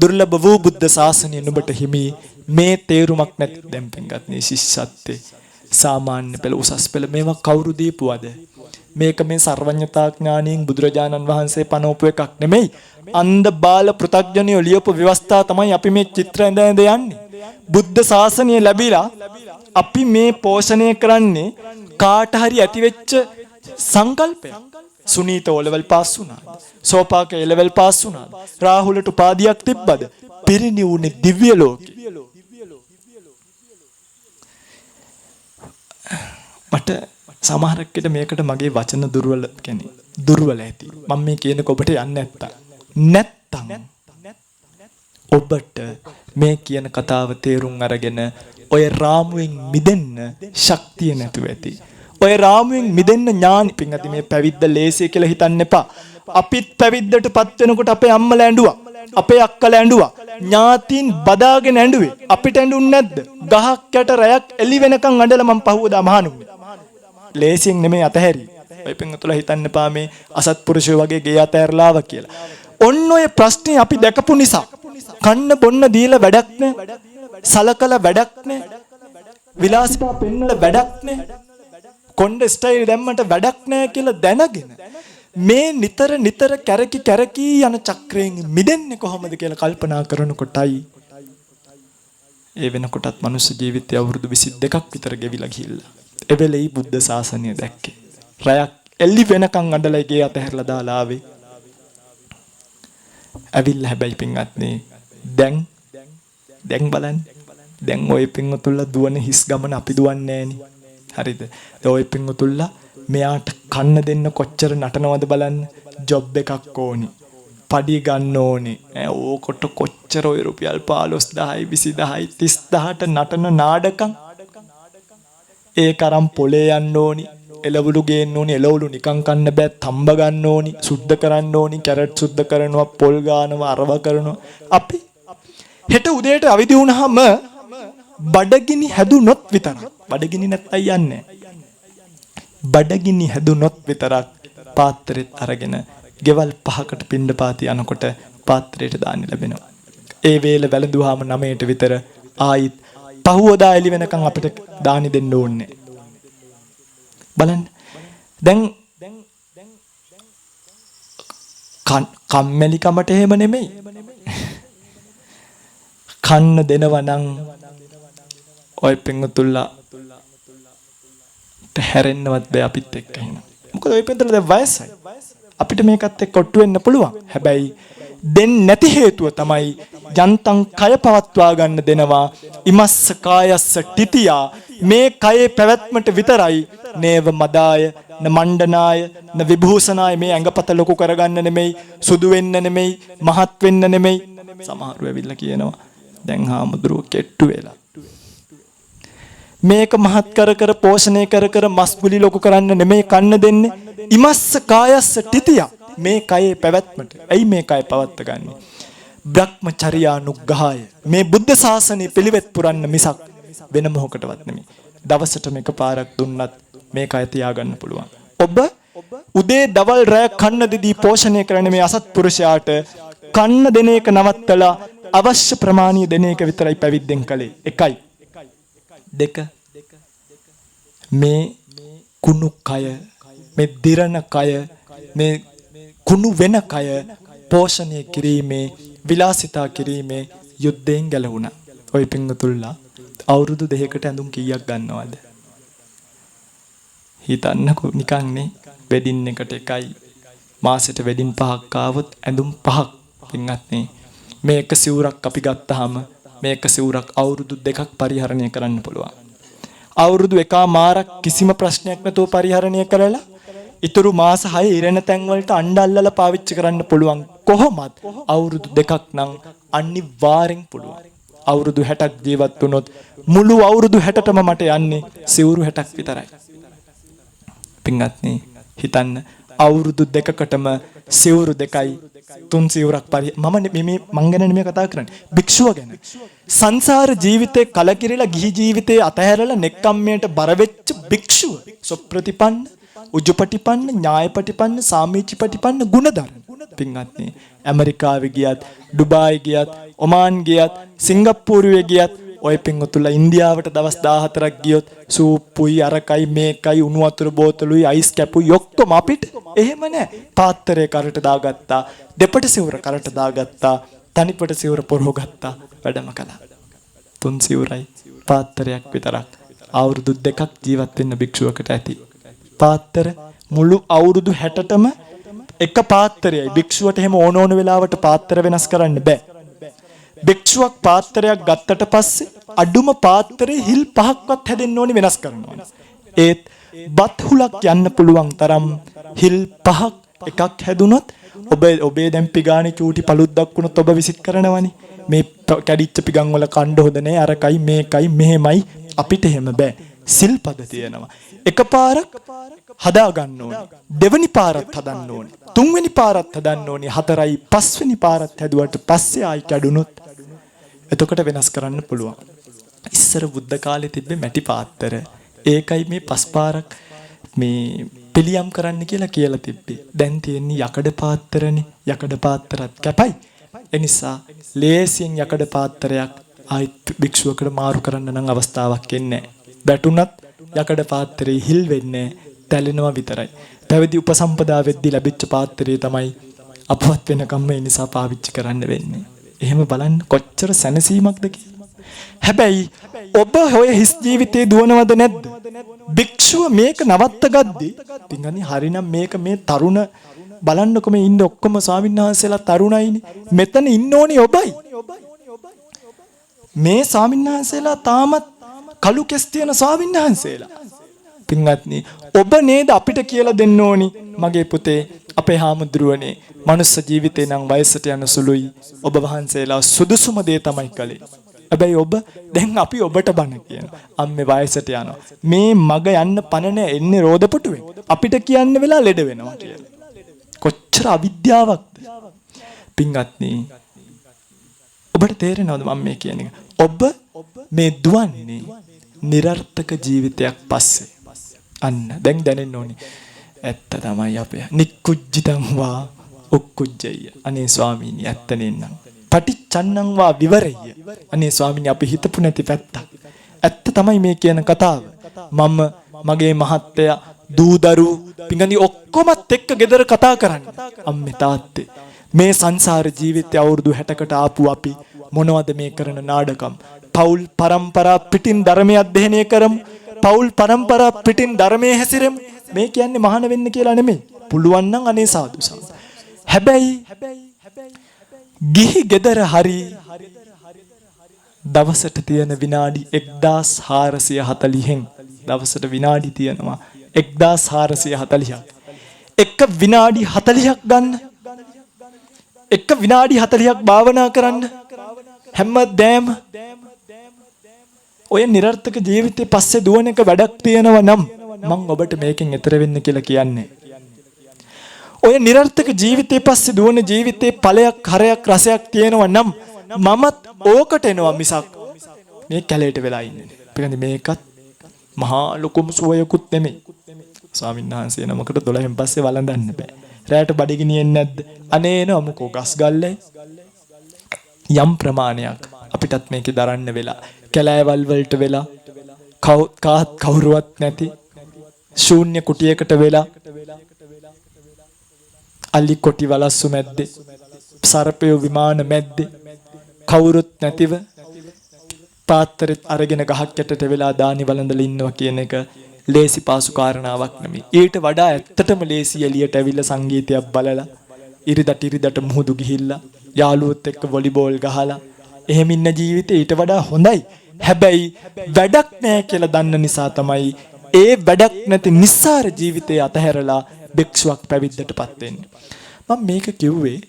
දුර්ලභ වූ බුද්ධ ශාසනය නුඹට හිමි. මේ තේරුමක් නැති දැන් පින්ගත්නි ශිෂ්‍යත්වයේ සාමාන්‍ය පෙළ උසස් පෙළ මේවා කවුරු දීපුවද? මේක මේ සර්වඥතා ඥාණයෙන් බුදුරජාණන් වහන්සේ පනවපු එකක් නෙමෙයි. අන්ධ බාල පෘථග්ජනියෝ ලියපු ව්‍යවස්ථා තමයි අපි මේ චිත්‍ර ඇඳ යන්නේ. බුද්ධ ශාසනය ලැබිලා අපි මේ පෝෂණය කරන්නේ කාට හරි ඇතිවෙච්ච සංකල්පයක්. සුනීත O-level පාස් වුණාද? සෝපාක A-level පාස් වුණාද? රාහුලට උපාධියක් තිබ්බද? පිරිණිවුනේ දිව්‍ය ලෝකේ. මට සමහරක් විට මේකට මගේ වචන දුර්වල ඇති. මම මේ කියනක ඔබට යන්නේ නැත්තම් ඔබට මේ කියන කතාව තේරුම් අරගෙන ඔය රාමුවෙන් මිදෙන්න ශක්තිය නැතුව ඇති. ඔය රාමුවෙන් මිදෙන්න ඥානි පින්ගති මේ පැවිද්ද ලේසිය කියලා හිතන්න එපා. අපිත් පැවිද්දටපත් වෙනකොට අපේ අම්මලා ඇඬුවා. අපේ අක්කලා ඇඬුවා. ඥාතීන් බදාගෙන ඇඬුවේ. අපිට ඇඬුන්නේ නැද්ද? ගහක් යට රැයක් එළි වෙනකන් අඬලා මම පහුවදා මහණුන්නේ. ලේසියෙන් නෙමෙයි අතහැරි. ඔය පින්තුලා හිතන්න එපා මේ අසත්පුරුෂයෝ වගේ ගේ අතහැරලාව කියලා. ඔන්න ඔය ප්‍රශ්නේ අපි දැකපු නිසා කන්න බොන්න දීලා වැඩක් නැහැ. සලකලා වැඩක් නැහැ. විලාසිතා පෙන්නලා වැඩක් නැහැ. කොණ්ඩ ස්ටයිල් දැම්මට වැඩක් නැහැ කියලා දැනගෙන මේ නිතර කැරකි යන චක්‍රයෙන් මිදෙන්නේ කොහොමද කියලා කල්පනා කරනකොටයි ඒ වෙනකොටත් මනුස්ස ජීවිතය අවුරුදු 22ක් විතර ගෙවිලා ගිහිල්ලා එබැලෙයි බුද්ධ ශාසනය දැක්කේ. රැයක් එල්ලි වෙනකන් අඬලා ගේ අතහැරලා දාලා ආවේ. ඇවිල්ලා හැබැයි පින්වත්නි දැන් බලන්න. දැන් ওই පින්වතුල්ලා දුවන හිස් ගමන අපි දුවන්නේ නෑනේ. හරිද? ඔය පින්වතුල්ලා මෙයාට කන්න දෙන්න කොච්චර නටනවද බලන්න. ජොබ් එකක් ඕනි. පඩි ගන්න ඕනි. ඕකට කොච්චර ඔය රුපියල් 15000යි 20000යි 30000ට නටන නාඩකම්. ඒක අරන් පොලේ යන්න ඕනි. එළවලු ගේන්න ඕනි. එළවලු නිකන් කන්න බෑ. තම්බ ගන්න ඕනි. සුද්ධ කරන්න ඕනි. කැරට් සුද්ධ කරනවා. පොල් ගානවා. අරව කරනවා. අපි හෙට උදේට අවදි වුණාම බඩගිනි හැදුනොත් විතරක්. බඩගිනි නැත්තම් යන්නේ. බඩගිනි හැදුනොත් විතරක් පාත්‍රෙත් අරගෙන ගෙවල් 5කට පින්ඩපාති යනකොට පාත්‍රයට දාන්න ලැබෙනවා. ඒ වේල වැළඳුවාම 9ට විතර ආයිත් පහුවදා එළි වෙනකන් අපිට දානි දෙන්න ඕනේ. බලන්න. දැන් කම්මැලිකමට එහෙම නෙමෙයි. කන්න දෙනවා නම් ඔය පින්තුල්ලා හැරෙන්නවත් බෑ අපිත් එක්ක එහෙනම්. මොකද ඔය පින්තුල්ලා දැන් වයසයි. අපිට මේකත් එක්ක ඔට්ටු වෙන්න පුළුවන්. හැබැයි දෙන්නේ නැති හේතුව තමයි යන්තම් කය පවත්වා ගන්න දෙනවා. ඉමස්ස කායස්ස තිතියා මේ කයේ පැවැත්මට විතරයි නේව මදාය න මණ්ඩනාය න විභූෂනාය මේ ඇඟපත ලොකු කරගන්න නෙමෙයි සුදු වෙන්න නෙමෙයි මහත් වෙන්න නෙමෙයි. සමහරව ඇවිල්ලා කියනවා දැන් හාමුදුරුවෝ කෙට්ටු වෙලා. මේක මහත් කර පෝෂණය කර මස් ගුලි ලොකු කරන්න නෙමෙයි කන්න දෙන්නේ. ඉමස්ස කායස්ස තිතිය. මේ කයේ පැවැත්මට. ඇයි මේ කය පවත්ත ගන්නෙ? බ්‍රහ්මචර්යානුග්‍රහය. මේ බුද්ධ ශාසනය පිළිවෙත් පුරන්න මිසක් වෙන මොහොකටවත් නෙමෙයි. දවසට මේක පාරක් දුන්නත් මේ කය තියාගන්න පුළුවන්. ඔබ උදේ දවල් රැ කන්න දෙදී පෝෂණය කරන මේ අසත්පුරුෂයාට කන්න දෙන එක නවත්තලා අවශ්‍ය ප්‍රමාණීය දෙන එක විතරයි පැවිද්දෙන් කළේ. 1යි. 2 මේ කුණු කය, මේ දිරණ කය, මේ කුණු වෙන කය පෝෂණය කිරීමේ, විලාසිතා කිරීමේ යුද්ධයෙන් ගැලවුණා. ඔය පිංගුතුල්ලා අවුරුදු 2කට ඇඳුම් කීයක් ගන්නවද? හිතන්නකෝ නිකන් නේ. වෙඩින් එකට 1යි. මාසෙට වෙඩින් 5ක් ආවොත් ඇඳුම් 5ක් පින්වත් නේ. මේ එක සිවුරක් අපි ගත්තාම මේක සිවුරක් අවුරුදු 2ක් පරිහරණය කරන්න පුළුවන්. අවුරුදු 1මාරක් කිසිම ප්‍රශ්නයක් නැතුව පරිහරණය කරලා ඉතුරු මාස 6 ඉරෙන තැන් වලට අඬල්ලලා පාවිච්චි කරන්න පුළුවන්. කොහොමද? අවුරුදු 2ක් නම් අනිවාර්යෙන් පුළුවන්. අවුරුදු 60ක් ජීවත් වුණොත් මුළු අවුරුදු 60ටම මට යන්නේ සිවුරු 60ක් විතරයි. පින්වත්නි හිතන්න අවුරුදු 2කටම සිවුරු 2යි 3 සිවුරක් මම ගැන නෙමෙයි කතා කරන්නේ. භික්ෂුව ගැන. සංසාර ජීවිතේ කලකිරිලා ගිහි ජීවිතේ අතහැරලා නෙක්ඛම්මයට බර වෙච්ච භික්ෂුව. සොප්‍රතිපන්න, උජුපටිපන්න, ඥායපටිපන්න, සාමීචිපටිපන්න ගුණධර්ම. පින්වත්නි ඇමරිකාවේ ගියත්, ඩුබායි ගියත්, ඔමාන් ගියත්, සිංගප්පූරුවේ ගියත් ඔය පින්වතුලා ඉන්දියාවට දවස් 14ක් ගියොත් සූප්පුයි අරකයි මේකයි උණු වතුර බෝතලුයි අයිස් කැපුයි ඔක්කොම අපිට එහෙම නැහැ. පාත්‍රයේ කරට දාගත්තා, දෙපට සිවුර කරට දාගත්තා, තනිපට සිවුර පොරව ගත්තා, වැඩම කළා. 3 සිවුරයි පාත්‍රයක් විතරක් අවුරුදු 2ක් ජීවත් වෙන්න භික්ෂුවකට ඇති. පාත්‍ර මුළු අවුරුදු 60ටම එක පාත්‍රයයි. භික්ෂුවට එහෙම ඕන වෙලාවට පාත්‍ර වෙනස් කරන්න බෑ. භික්ෂුවක් පාත්‍රයක් ගත්තට පස්සේ අඩුම පාත්‍රයේ හිල් 5ක්වත් හැදෙන්න ඕනි වෙනස් කරනවා. ඒත් බත් හුලක් යන්න පුළුවන් තරම් හිල් 5ක් එකක් හැදුනොත් ඔබේ දැන් පිගානේ චූටි පළුද්දක් වුණොත් ඔබ විසිට කරනවනේ. මේ කැඩිච්ච පිගන් වල කණ්ඩ හොඳ නෑ, අරකයි මේකයි මෙහෙමයි. අපිට එහෙම බෑ. සිල්පද තියෙනවා. එකපාරක් හදා ගන්න ඕනේ. දෙවෙනි පාරත් හදන්න ඕනේ. තුන්වෙනි පාරත් හදන්න ඕනේ. 4යි 5වෙනි පාරත් හැදුවට පස්සේ ආයි කැඩුනොත් එතකොට වෙනස් කරන්න පුළුවන්. ඉස්සර බුද්ධ කාලේ තිබ්බේ මැටි පාත්‍ර. ඒකයි මේ 5 පාරක් මේ පිළියම් කරන්න කියලා තිබ්බේ. දැන් තියෙන්නේ යකඩ පාත්‍රනේ. යකඩ පාත්‍රත් කැපයි. ඒ නිසා ලේසියෙන් යකඩ පාත්‍රයක් ආයි භික්ෂුවකට මාරු කරන්න නම් අවස්ථාවක් එන්නේ නැහැ. බැටුණත් යකඩ පාත්‍රේ හිල් වෙන්නේ තැලෙනවා විතරයි. පැවිදි උපසම්පදා වෙද්දී ලැබිච්ච පාත්‍රය තමයි අපවත් වෙනකම්ම ඒ නිසා පාවිච්චි කරන්න වෙන්නේ. එහෙම බලන්න කොච්චර සැනසීමක්ද කියලා. හැබැයි ඔබ ඔය හිස් ජීවිතේ දුවනවද නැද්ද? භික්ෂුව මේක නවත්ත ගද්දී පින්ගනි හරිනම් මේක මේ තරුණ බලන්නකො මේ ඉන්න ඔක්කොම ස්වාමීන් වහන්සේලා තරුණයිනේ. මෙතන ඉන්න ඕනේ ඔබයි. මේ ස්වාමීන් වහන්සේලා තාමත් කළු කෙස් තියෙන ස්වාමීන් වහන්සේලා. පින්වත්නි ඔබ නේද අපිට කියලා දෙන්න ඕනි මගේ පුතේ අපේ හාමුදුරුවනේ මනුස්ස ජීවිතේ නම් වයසට යන සුළුයි. ඔබ වහන්සේලා සුදුසුම දේ තමයි කළේ. හැබැයි ඔබ දැන් අපි ඔබට බණ කියනවා. අම්මේ වයසට යනවා. මේ මග යන්න පණ එන්නේ රෝදපුටුවේ. අපිට කියන්න වෙලා ලෙඩ වෙනවා කියලා. කොච්චර අවිද්‍යාවක්ද? පින්වත්නි ඔබට තේරෙනවද මම මේ කියන එක? ඔබ මේ දුවන්නේ નિરර්ථක ජීවිතයක් පස්සේ. අන්න දැන් දැනෙන්න ඕනේ. ඇත්ත තමයි අපේ. නික්කුජ්ජිතං වා උක්කුජ්ජය. අනේ ස්වාමීනි ඇත්ත නෙන්නම්. පටිච්චන්නං වා විවරය. අනේ ස්වාමීනි අපි හිතපු නැති පැත්තක්. ඇත්ත තමයි මේ කියන කතාව. මම මගේ මහත්තයා දූදරු පිංගනි ඔක්කොමත් එක්ක ගෙදර කතා කරන්නේ. අම්මේ තාත්තේ මේ සංසාර ජීවිතය අවුරුදු 60කට ආපු අපි මොනවද මේ කරන නාඩගම්? පෞල් පරම්පරා පිටින් ධර්මය අධ්‍යයනය කරමු. පෞල් පරම්පරා පිටින් ධර්මයේ හැසිරෙමු. මේ කියන්නේ මහාන වෙන්න කියලා නෙමෙයි. පුළුවන් නම් අනේ සාදු සාදු. හැබැයි ගිහි ගෙදර හරි දවසට තියෙන විනාඩි 1440න් දවසට විනාඩි තියෙනවා 1440ක්. එක විනාඩි 40ක් ගන්න. එක විනාඩි 40ක් භාවනා කරන්න. හැමදාම ඔය නිර්ර්ථක ජීවිතේ පස්සේ දුවන එක වැඩක් තියෙනවා නම් මම ඔබට මේකෙන් එතර වෙන්න කියලා කියන්නේ. ඔය නිර්ර්ථක ජීවිතේ පස්සේ දුවන ජීවිතේ ඵලයක් හරයක් රසයක් තියෙනවා නම් මමත් ඕකට එනවා මිසක් මේ කැලේට වෙලා ඉන්නේ. පිළිඳ මේකත් මහා ලොකුම සුවයකුත් නෙමෙයි. ස්වාමීන් වහන්සේ නමකට 12න් පස්සේ වළඳන්න බෑ. රැයට බඩගිනියෙන්නේ නැද්ද? අනේ නමුකෝ ගස් ගල්ලේ යම් ප්‍රමාණයක් අපිටත් මේකේ දරන්න වෙලා කැලෑවල් වලට වෙලා කාත් කවුරුවත් නැති ශූන්‍ය කුටියකට වෙලා අලි කොටි වලස්සු මැද්දේ සර්පය විමාන මැද්දේ කවුරුත් නැතිව පාත්‍රෙත් අරගෙන ගහක් යටට වෙලා දානි වළඳලා ඉන්නවා කියන එක ලේසි පාසු කාරණාවක් නෙමෙයි. ඊට වඩා ඇත්තටම ලේසි එළියට ඇවිල්ලා සංගීතයක් බලලා ඉරිදට මුහුදු ගිහිල්ලා යාළුවොත් එක්ක වොලිබෝල් ගහලා එහෙම ඉන්න ජීවිතේ ඊට වඩා හොඳයි. හැබැයි වැඩක් නැහැ කියලා දන්න නිසා තමයි ඒ වැඩක් නැති නිස්සාර ජීවිතේ අතහැරලා භික්ෂුවක් පැවිද්දටපත් වෙන්නේ. මම මේක කිව්වේ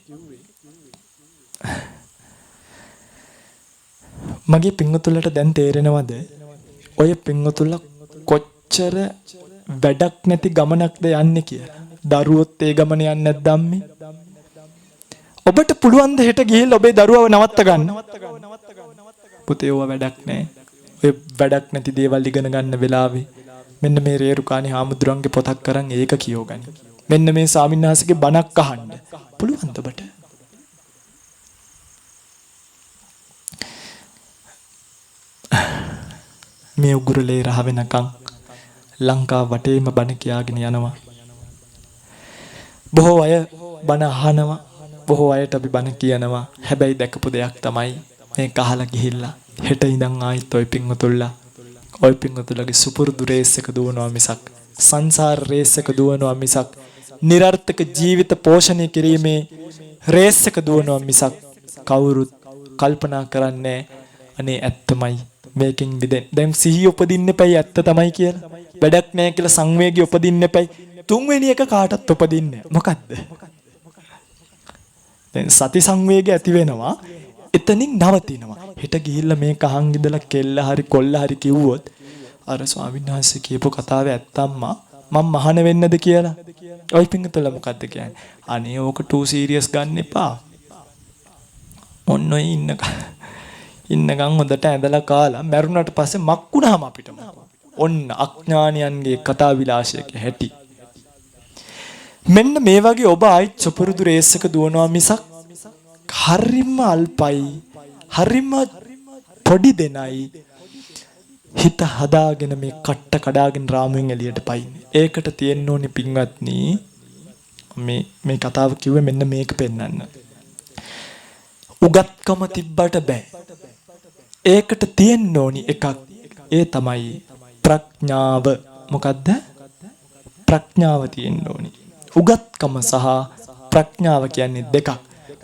මගේ පින්වතුන්ලට දැන් තේරෙනවද ඔය පින්වතුන්ල කොච්චර වැඩක් නැති ගමනක්ද යන්නේ කියලා. දරුවොත් ඒ ගමන යන්නේ නැද්ද අම්මේ? ඔබට පුළුවන් ද හෙට ගිහිල්ලා ඔබේ දරුවව නවත්ත ගන්න? පුතේ ඔය වැඩක් නැහැ. ඔය වැඩක් නැති දේවල් ඉගෙන ගන්න වෙලාවේ මෙන්න මේ රේරුකාණි හාමුදුරන්ගේ පොතක් කරන් ඒක කියෝගනි. මෙන්න මේ ස්වාමින්වහන්සේගේ බණක් අහන්න. පුළුවන් ද ඔබට? මේ උගුරලේ රහ වෙනකන් ලංකාව වටේම බණ කියාගෙන යනවා. බොහෝ අය බණ අහනවා. බොහෝ අයට අපි බණ කියනවා. හැබැයි දැකපු දෙයක් තමයි මේක අහලා ගිහිල්ලා හෙට ඉඳන් ආයිත් ඔය පින්වතුන්ලගේ සුපුරුදු රේස් එක දුවනවා මිසක් සංසාර රේස් එක දුවනවා මිසක් නිර්ර්ථක ජීවිත පෝෂණය කිරීමේ රේස් එක දුවනවා මිසක් කවුරුත් කල්පනා කරන්නේ අනේ ඇත්තමයි මේකෙන් විදෙන් දැන් සිහිය උපදින්න එපයි ඇත්ත තමයි කියලා වැඩක් නැහැ කියලා සංවේගය උපදින්න එපයි තුන්වෙනි එක කාටත් උපදින්නේ මොකද්ද දැන් සති සංවේගය ඇති වෙනවා එතනින් නවතිනවා හෙට ගිහිල්ලා මේක අහන් ඉඳලා කෙල්ල හරි කොල්ල හරි කිව්වොත් අර ස්වාමීන් වහන්සේ කියපු කතාවේ ඇත්තම්මා මම මහාන වෙන්නද කියලා ඔය පිංගතල මොකද්ද කියන්නේ අනේ ඕක too serious ගන්න එපා ඔන්න ඔය ඉන්නකම් හොඳට ඇඳලා කාලා මැරුණාට පස්සේ මක්කුණාම අපිට ඔන්න අඥානියන්ගේ කතා විලාසයක හැටි මෙන්න මේ වගේ ඔබ ආයිත් සුපුරුදු රේස් එක දුවනවා මිසක් හරිම අල්පයි හරිම පොඩි දෙනයි හිත හදාගෙන මේ කට්ට කඩාගෙන රාමුවෙන් එළියට පයින්නේ ඒකට තියෙන්න ඕනි පින්වත්නි මේ කතාව කිව්වේ මෙන්න මේක පෙන්වන්න උගත්කම තිබ්බට බෑ ඒකට තියෙන්න ඕනි එකක් ඒ තමයි ප්‍රඥාව මොකද්ද ප්‍රඥාව තියෙන්න ඕනි උගත්කම සහ ප්‍රඥාව කියන්නේ දෙකක්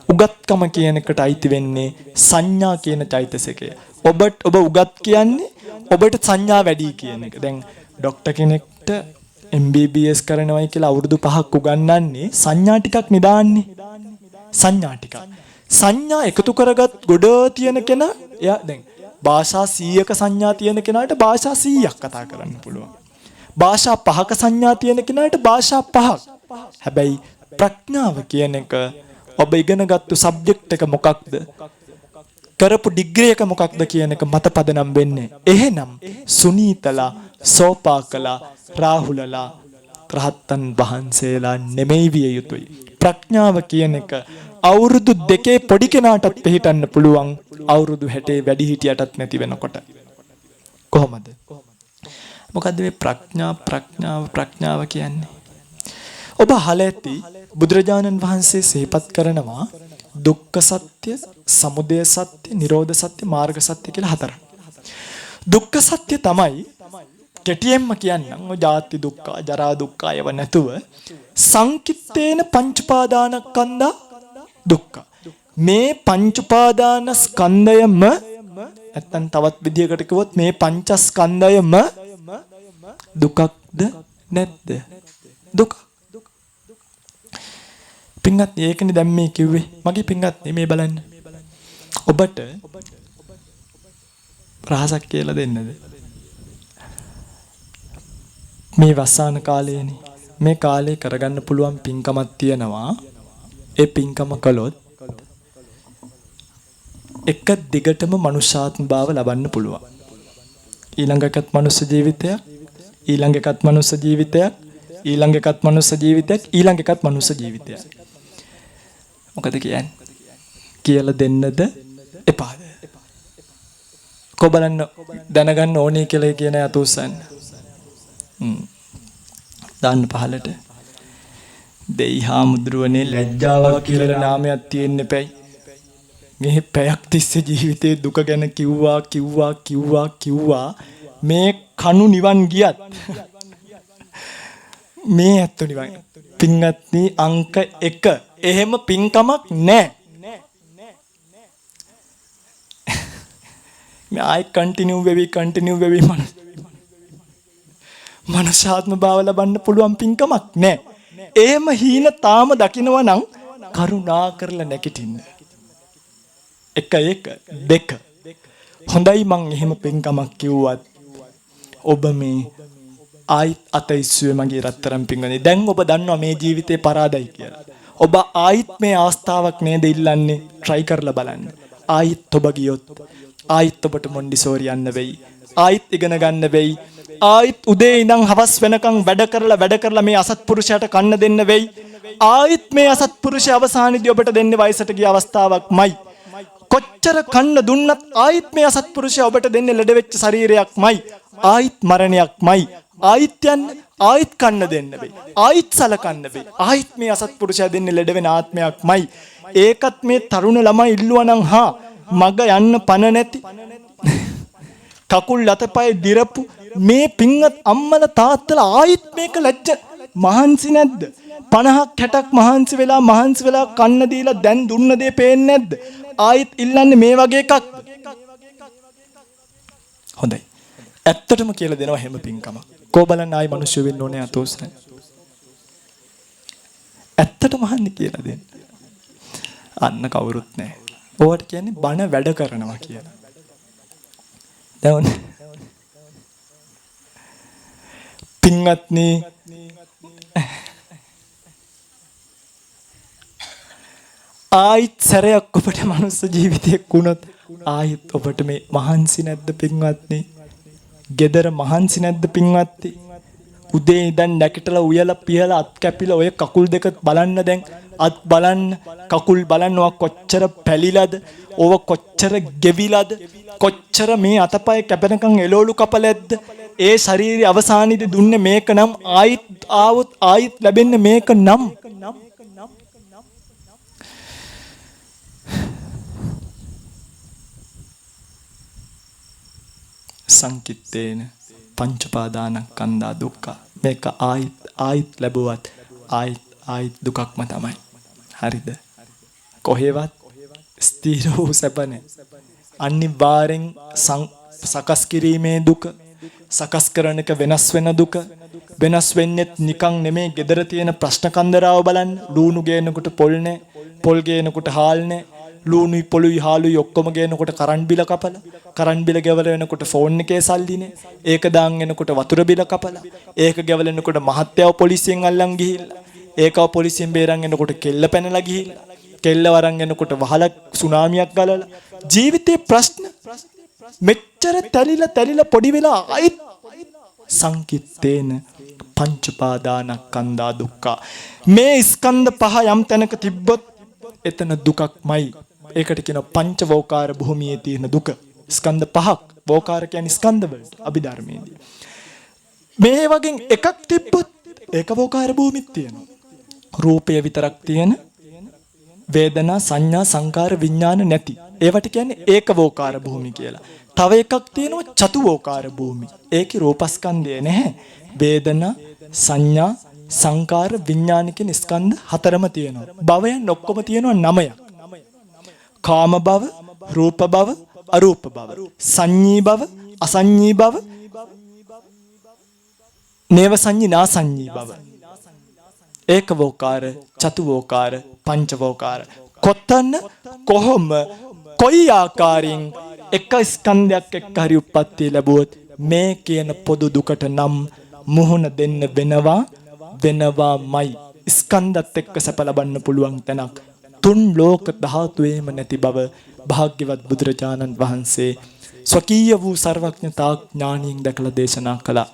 උගත්කම කියන එකට අයිති වෙන්නේ සංඥා කියන චෛතසිකය ඔබ උගත් කියන්නේ ඔබට සංඥා වැඩි කියන එක දැන් ડોක්ටර් කෙනෙක්ට MBBS කරනවයි කියලා අවුරුදු 5ක් උගන්වන්නේ සංඥා ටිකක් නිදාන්නේ සංඥා ටිකක් සංඥා එකතු කරගත් ගොඩ තියෙන කෙනා එයා දැන් භාෂා 100ක සංඥා තියෙන කෙනාට භාෂා 100ක් කතා කරන්න පුළුවන්. භාෂා 5ක සංඥා තියෙන කෙනාට භාෂා 5ක්. හැබැයි ප්‍රඥාව කියන එක ඔබ ඉගෙනගත්තු සබ්ජෙක්ට් එක මොකක්ද? කරපු ඩිග්‍රී එක මොකක්ද කියන එක මත පදනම් වෙන්නේ. එහෙනම් සුනීතලා, සෝපාකලා, රාහුලලා රහතන් වහන්සේලා නෙමෙයි විය යුතුයි. ප්‍රඥාව කියන එක අවුරුදු 2 පොඩි කෙනාටත් පිළිටන්න පුළුවන් අවුරුදු 60 වැඩි හිටියටත් නැති වෙනකොට කොහොමද මොකද්ද මේ ප්‍රඥාව කියන්නේ ඔබ අහලා ඇති බුදුරජාණන් වහන්සේ සිහිපත් කරනවා දුක්ඛ සත්‍ය සමුදය සත්‍ය නිරෝධ සත්‍ය මාර්ග සත්‍ය කියලා හතරක් දුක්ඛ සත්‍ය තමයි කෙටියෙන්ම කියන්නම් ඔය ජාති දුක්ඛ ජරා දුක්ඛ යව නැතුව සංකිට්ඨේන පංච උපාදානස්කන්ධා දුක්ඛ මේ පංච උපාදානස්කන්ධයම නැත්තම් තවත් විදියකට කිව්වොත් මේ පංචස්කන්ධයම දුකක්ද නැද්ද දුක පින්වත් ඒකනේ දැන් මේ කිව්වේ මගේ පින්වත් මේ බලන්න ඔබට රහසක් කියලා දෙන්නද? මේ වසාන කාලයේනේ මේ කාලේ කරගන්න පුළුවන් පින්කමක් තියෙනවා. ඒ පින්කම කළොත් එක දිගටම මනුෂ්‍යාත්ම භාව ලබන්න පුළුවන්. ඊළඟ එකත් මනුස්ස ජීවිතයක්, ඊළඟ එකත් මනුස්ස ජීවිතයක්, ඊළඟ එකත් මනුස්ස ජීවිතයක්, ඊළඟ එකත් මනුස්ස ජීවිතයක්. මොකද කියන්නේ? කියලා දෙන්නද එපාද? කො බලන්න දැනගන්න ඕනේ කියලා කියන යතුස්සන්න. දාන්න පහලට. දෙයි හාමුදුරුවනේ ලැජ්ජාවක් කියලා නාමයක් තියෙන්න එපැයි. මේ පැයක් තිස්සේ ජීවිතේ දුක ගැන කිව්වා මේ කණු නිවන් ගියත් මේ ඇත්ත නිවන් පින්වත්නි අංක 1 එහෙම පින්කමක් නැහැ. මේ ආයි කන්ටිනියු වෙවි මනසාත්ම භාව ලබන්න පුළුවන් පින්කමක් නැහැ. එහෙම හීන තාම දකිනවා නම් කරුණා කරලා නැගිටින්න. 1 2 හොඳයි මං එහෙම පින්කමක් කිව්වත් ඔබ මේ ආයිත් අතයිස්සුවේ මගේ රත්තරන් පින්වනේ. දැන් ඔබ දන්නවා මේ ජීවිතේ පරාදයි කියලා. ඔබ ආයිත් මේ අවස්ථාවක් නේද ඉල්ලන්නේ? try කරලා බලන්න. ආයිත් ඔබ ගියොත් ආයිත් ඔබට මොන්ඩිසෝරි යන්න වෙයි. ආයිත් ඉගෙන ගන්න වෙයි. ආයිත් උදේ ඉඳන් හවස් වෙනකන් වැඩ කරලා මේ අසත්පුරුෂයාට කන්න දෙන්න වෙයි. ආයිත් මේ අසත්පුරුෂය අවසානයේදී ඔබට දෙන්නේ වයසට ගිය අවස්ථාවක්මයි. කොච්චර කන්න දුන්නත් ආයිත් මේ අසත්පුරුෂයා ඔබට දෙන්නේ ලෙඩ වෙච්ච ශරීරයක්මයි. ආයිත් මරණයක්මයි. ආයිත් යන්න ආයිත් කන්න දෙන්න වෙයි. ආයිත් සලකන්න වෙයි. ආයිත් මේ අසත්පුරුෂයා දෙන්නේ ලෙඩ වෙන ආත්මයක්මයි. ඒකත් මේ තරුණ ළමයි ඉල්ලුවා නම් මග යන්න පණ නැති කකුල් අතපය දිරපු මේ පින්වත් අම්මලා තාත්තලා ආයිත් මේක ලැජ්ජ මහන්සි නැද්ද? 50ක් 60ක් මහන්සි වෙලා කන්න දීලා දැන් දුන්න දේ පේන්නේ නැද්ද? ආයිත් ඉල්ලන්නේ මේ වගේ එකක්. හොඳයි. ඇත්තටම කියලා දෙනවා හැම පින්කම. කෝ බලන්න ආයි මිනිස්සු වෙන්න ඕනේ අතෝසයි. ඇත්තටම අහන්න කියලා දෙන්න. අන්න කවුරුත් නැහැ. ඕවට කියන්නේ බණ වැඩ කරනවා කියලා. දැන් පින්වත්නි ආයිත් සැරයක් ඔබට මනුස්ස ජීවිතයක් වුණොත් ආයිත් ඔබට මේ මහන්සි නැද්ද පින්වත්නි? gedara මහන්සි නැද්ද පින්වත්නි? උදේ ඉඳන් නැගිටලා උයලා පියලා අත් කැපිලා ඔය කකුල් දෙක බලන්න දැන් අත් බලන්න කකුල් බලන්න ඔය කොච්චර පැලිලාද? ඔව කොච්චර ගෙවිලාද? කොච්චර මේ අතපය කැපෙනකන් එළවලු කපලැද්ද? ඒ ශරීරය අවසානයේදී දුන්නේ මේක නම් ආයිත් ආවොත් ආයිත් ලැබෙන්නේ මේක නම්. සංකිට්ඨේන පංචපාදානස්කන්ධා දුක්ඛ. මේක ආයිත් ලැබුවත් ආයිත් දුකක්ම තමයි. හරිද? කොහෙවත් ස්ථිර වූ සැප නැහැ. අනිවාර්යෙන් සකස් කිරීමේ දුක, සකස් කරන එක වෙනස් වෙන දුක. වෙනස් වෙන්නේ නිකන් නෙමෙයි. gedara තියෙන ප්‍රශ්න කන්දරාව බලන්න. ලූණු ගේනකොට පොල් නැහැ, පොල් ගේනකොට හාල් නැහැ. ලූණුයි පොළුයි හාලුයි ඔක්කොම ගේනකොට කරන්ට් බිල කපලා, කරන්ට් බිල ගෙවල වෙනකොට ෆෝන් එකේ සල්ලි නේ. ඒක දාන් එනකොට වතුර බිල කපලා, ඒක ගෙවලෙනකොට මහත්යව පොලිසියෙන් අල්ලන් ගිහිල්ලා, ඒකව පොලිසියෙන් බේරන් එනකොට කෙල්ල පැනලා ගිහිල්ලා, කෙල්ල වරන් එනකොට වහලා සුනාමියක් ගලලා. ජීවිතේ ප්‍රශ්න මෙච්චර තැලිලා පොඩි වෙලා ආයිත් සංකිට්ඨේන පංචපාදානස්කන්ධා දුක්ඛ. මේ ස්කන්ධ පහ යම් තැනක තිබ්බොත් එතන දුකක්මයි. ඒකට කියන පංචවෝකාර භූමියේ තියෙන දුක. ස්කන්ධ පහක්. වෝකාර කියන්නේ ස්කන්ධ වලට අභිධර්මයේදී. මේ වගේ එකක් තිබ්බොත් ඒක වෝකාර භූමියක් තියෙනවා. රූපය විතරක් තියෙන, වේදනා සංඥා සංකාර විඥාන නැති. ඒවට කියන්නේ ඒකවෝකාර භූමි කියලා. තව එකක් තියෙනවා චතුවෝකාර භූමි. ඒකේ රූපස්කන්ධය නැහැ. වේදනා සංඥා සංකාර විඥාන කියන ස්කන්ධ හතරම තියෙනවා. භවයන් ඔක්කොම තියෙනවා 9ක්. කාම භව, රූප භව, අරූප භව, සංඤී භව, අසංඤී භව, නේව සංඤී නාසංඤී භව. ඒකවෝකාර, චතුවෝකාර, පංචවෝකාර. කොතන කොහොම කොයි ආකාරයෙන් එක ස්කන්ධයක් එක්ක හරි උප්පත්තිය ලැබුවොත් මේ කියන පොදු දුකට නම් මුහුණ දෙන්න වෙනවාමයි. ස්කන්ධත් එක්ක සැප ලබන්න පුළුවන් තැනක් තුන් ලෝක ධාතුවේම නැති බව භාග්‍යවත් බුදුරජාණන් වහන්සේ ස්වකීය වූ සර්වඥතා ඥානියෙන් දැකලා දේශනා කළා.